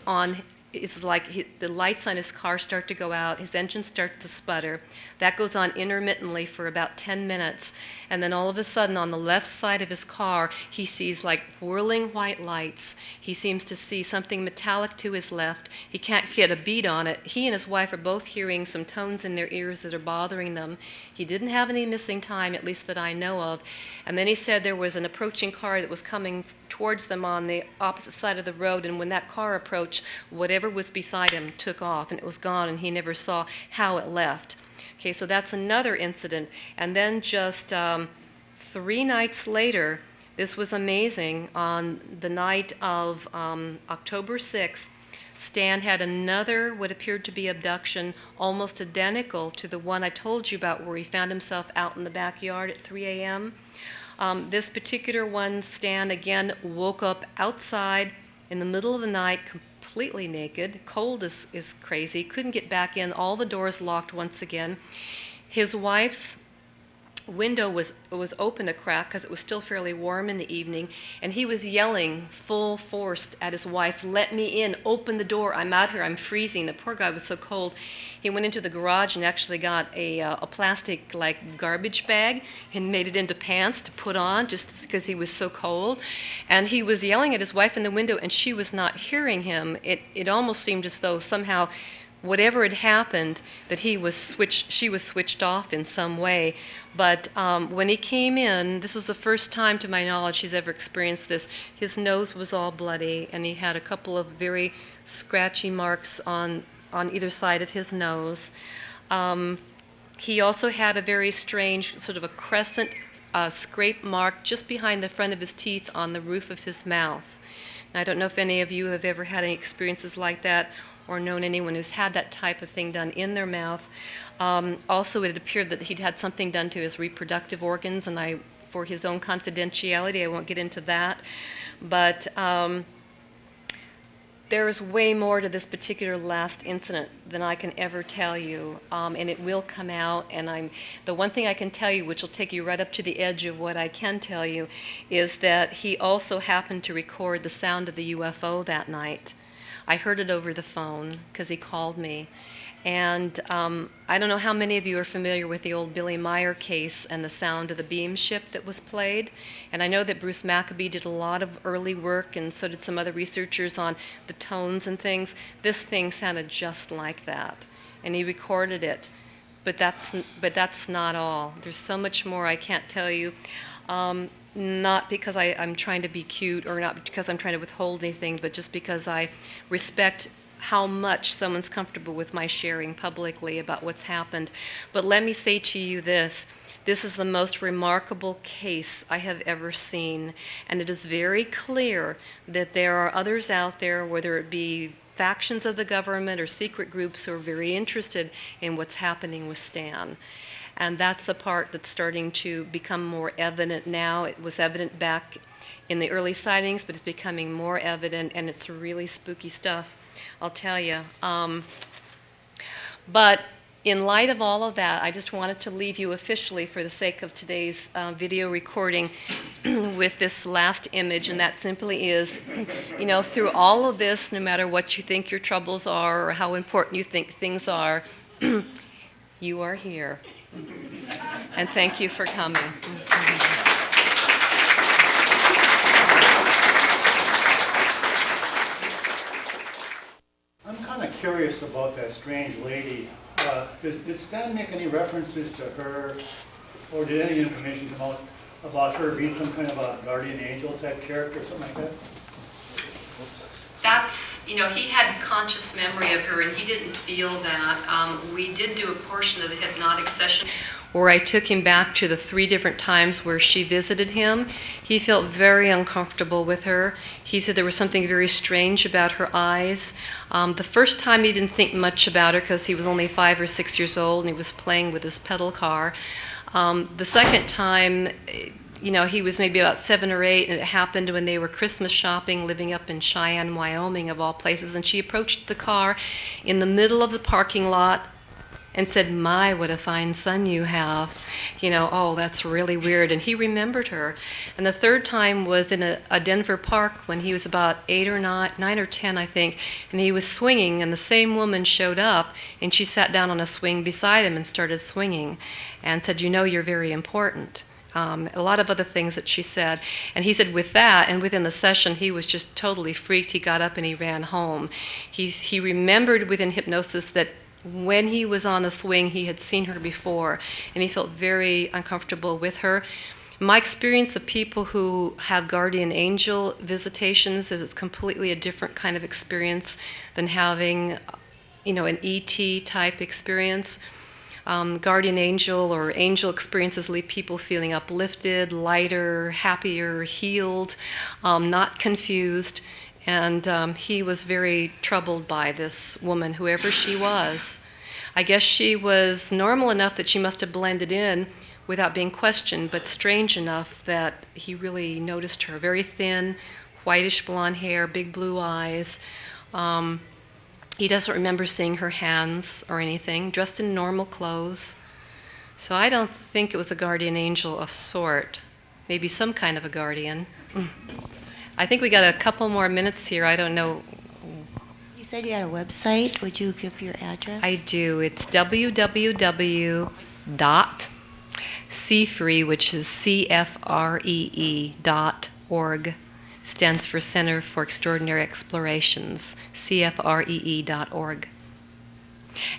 it's like the lights on his car start to go out, his engine starts to sputter. That goes on intermittently for about 10 minutes. And then all of a sudden, on the left side of his car, he sees like whirling white lights. He seems to see something metallic to his left. He can't get a beat on it. He and his wife are both hearing some tones in their ears that are bothering them. He didn't have any missing time, at least that I know of. And then he said there was an approaching car that was coming towards them on the opposite side of the road, and when that car approached, whatever was beside him took off, and it was gone, and he never saw how it left. Okay, so that's another incident. And then just 3 nights later, this was amazing, on the night of October 6th, Stan had another, what appeared to be abduction, almost identical to the one I told you about, where he found himself out in the backyard at 3 a.m. This particular one, Stan, again, woke up outside in the middle of the night, completely naked, cold as crazy, couldn't get back in, all the doors locked once again. His wife's window was open a crack because it was still fairly warm in the evening, and he was yelling full force at his wife, "Let me in, open the door, I'm out here, I'm freezing." The poor guy was so cold. He went into the garage and actually got a plastic like garbage bag and made it into pants to put on just because he was so cold. And he was yelling at his wife in the window, and she was not hearing him. It almost seemed as though somehow whatever had happened, that she was switched off in some way. But when he came in, this was the first time to my knowledge he's ever experienced this. His nose was all bloody, and he had a couple of very scratchy marks on either side of his nose. He also had a very strange sort of a crescent scrape mark just behind the front of his teeth on the roof of his mouth. Now, I don't know if any of you have ever had any experiences like that or known anyone who's had that type of thing done in their mouth. Also, it appeared that he'd had something done to his reproductive organs, and for his own confidentiality, I won't get into that. But there is way more to this particular last incident than I can ever tell you, and it will come out. And the one thing I can tell you, which will take you right up to the edge of what I can tell you, is that he also happened to record the sound of the UFO that night. I heard it over the phone because he called me. And I don't know how many of you are familiar with the old Billy Meyer case and the sound of the beam ship that was played. And I know that Bruce Maccabee did a lot of early work, and so did some other researchers on the tones and things. This thing sounded just like that, and he recorded it. But that's not all. There's so much more I can't tell you. Not because I'm trying to be cute, or not because I'm trying to withhold anything, but just because I respect how much someone's comfortable with my sharing publicly about what's happened. But let me say to you this. This is the most remarkable case I have ever seen, and it is very clear that there are others out there, whether it be factions of the government or secret groups, who are very interested in what's happening with Stan. And that's the part that's starting to become more evident now. It was evident back in the early sightings, but it's becoming more evident, and it's really spooky stuff, I'll tell you. But in light of all of that, I just wanted to leave you officially, for the sake of today's video recording, with this last image, and that simply is, through all of this, no matter what you think your troubles are or how important you think things are, you are here. And thank you for coming. I'm kind of curious about that strange lady. Did Stan make any references to her, or did any information come out about her being some kind of a guardian angel type character or something like that? That's, he had conscious memory of her, and he didn't feel that. We did do a portion of the hypnotic session where I took him back to the 3 different times where she visited him. He felt very uncomfortable with her. He said there was something very strange about her eyes. The first time he didn't think much about her because he was only 5 or 6 years old and he was playing with his pedal car. The second time, he was maybe about 7 or 8, and it happened when they were Christmas shopping, living up in Cheyenne, Wyoming, of all places. And she approached the car in the middle of the parking lot and said, "My, what a fine son you have. Oh, that's really weird." And he remembered her. And the third time was in a Denver park when he was about 8 or 9 or 10, I think, and he was swinging, and the same woman showed up, and she sat down on a swing beside him and started swinging and said, "You're very important." A lot of other things that she said. And he said with that, and within the session, he was just totally freaked. He got up and he ran home. He remembered within hypnosis that when he was on the swing, he had seen her before, and he felt very uncomfortable with her. My experience of people who have guardian angel visitations is it's completely a different kind of experience than having, an ET type experience. Guardian angel or angel experiences leave people feeling uplifted, lighter, happier, healed, not confused. And he was very troubled by this woman, whoever she was. I guess she was normal enough that she must have blended in without being questioned, but strange enough that he really noticed her. Very thin, whitish blonde hair, big blue eyes. He doesn't remember seeing her hands or anything, dressed in normal clothes. So I don't think it was a guardian angel of sort. Maybe some kind of a guardian. I think we got a couple more minutes here. I don't know. You said you had a website. Would you give your address? I do. It's www.CFREE, which is CFREE.org. Stands for Center for Extraordinary Explorations, CFREE.org.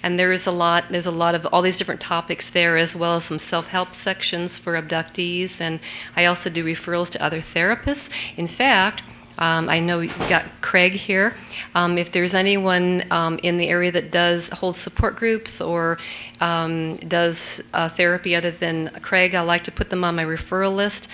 And there's a lot of all these different topics there, as well as some self-help sections for abductees, and I also do referrals to other therapists. In fact, I know we've got Craig here. If there's anyone in the area that holds support groups or does therapy other than Craig, I like to put them on my referral list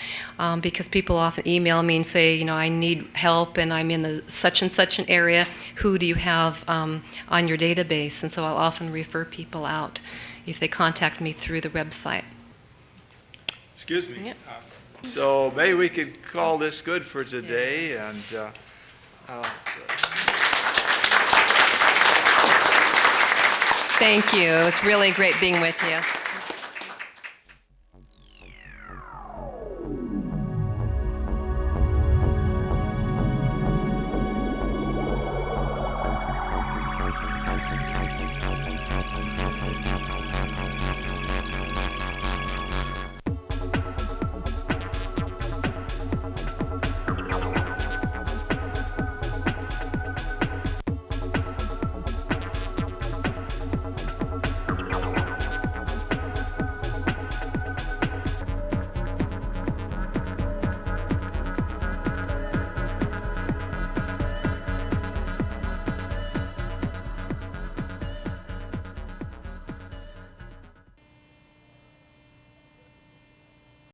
because people often email me and say, I need help and I'm in the such and such an area. Who do you have on your database? And so I'll often refer people out if they contact me through the website. Excuse me. Yep. So maybe we could call this good for today, and thank you. It's really great being with you.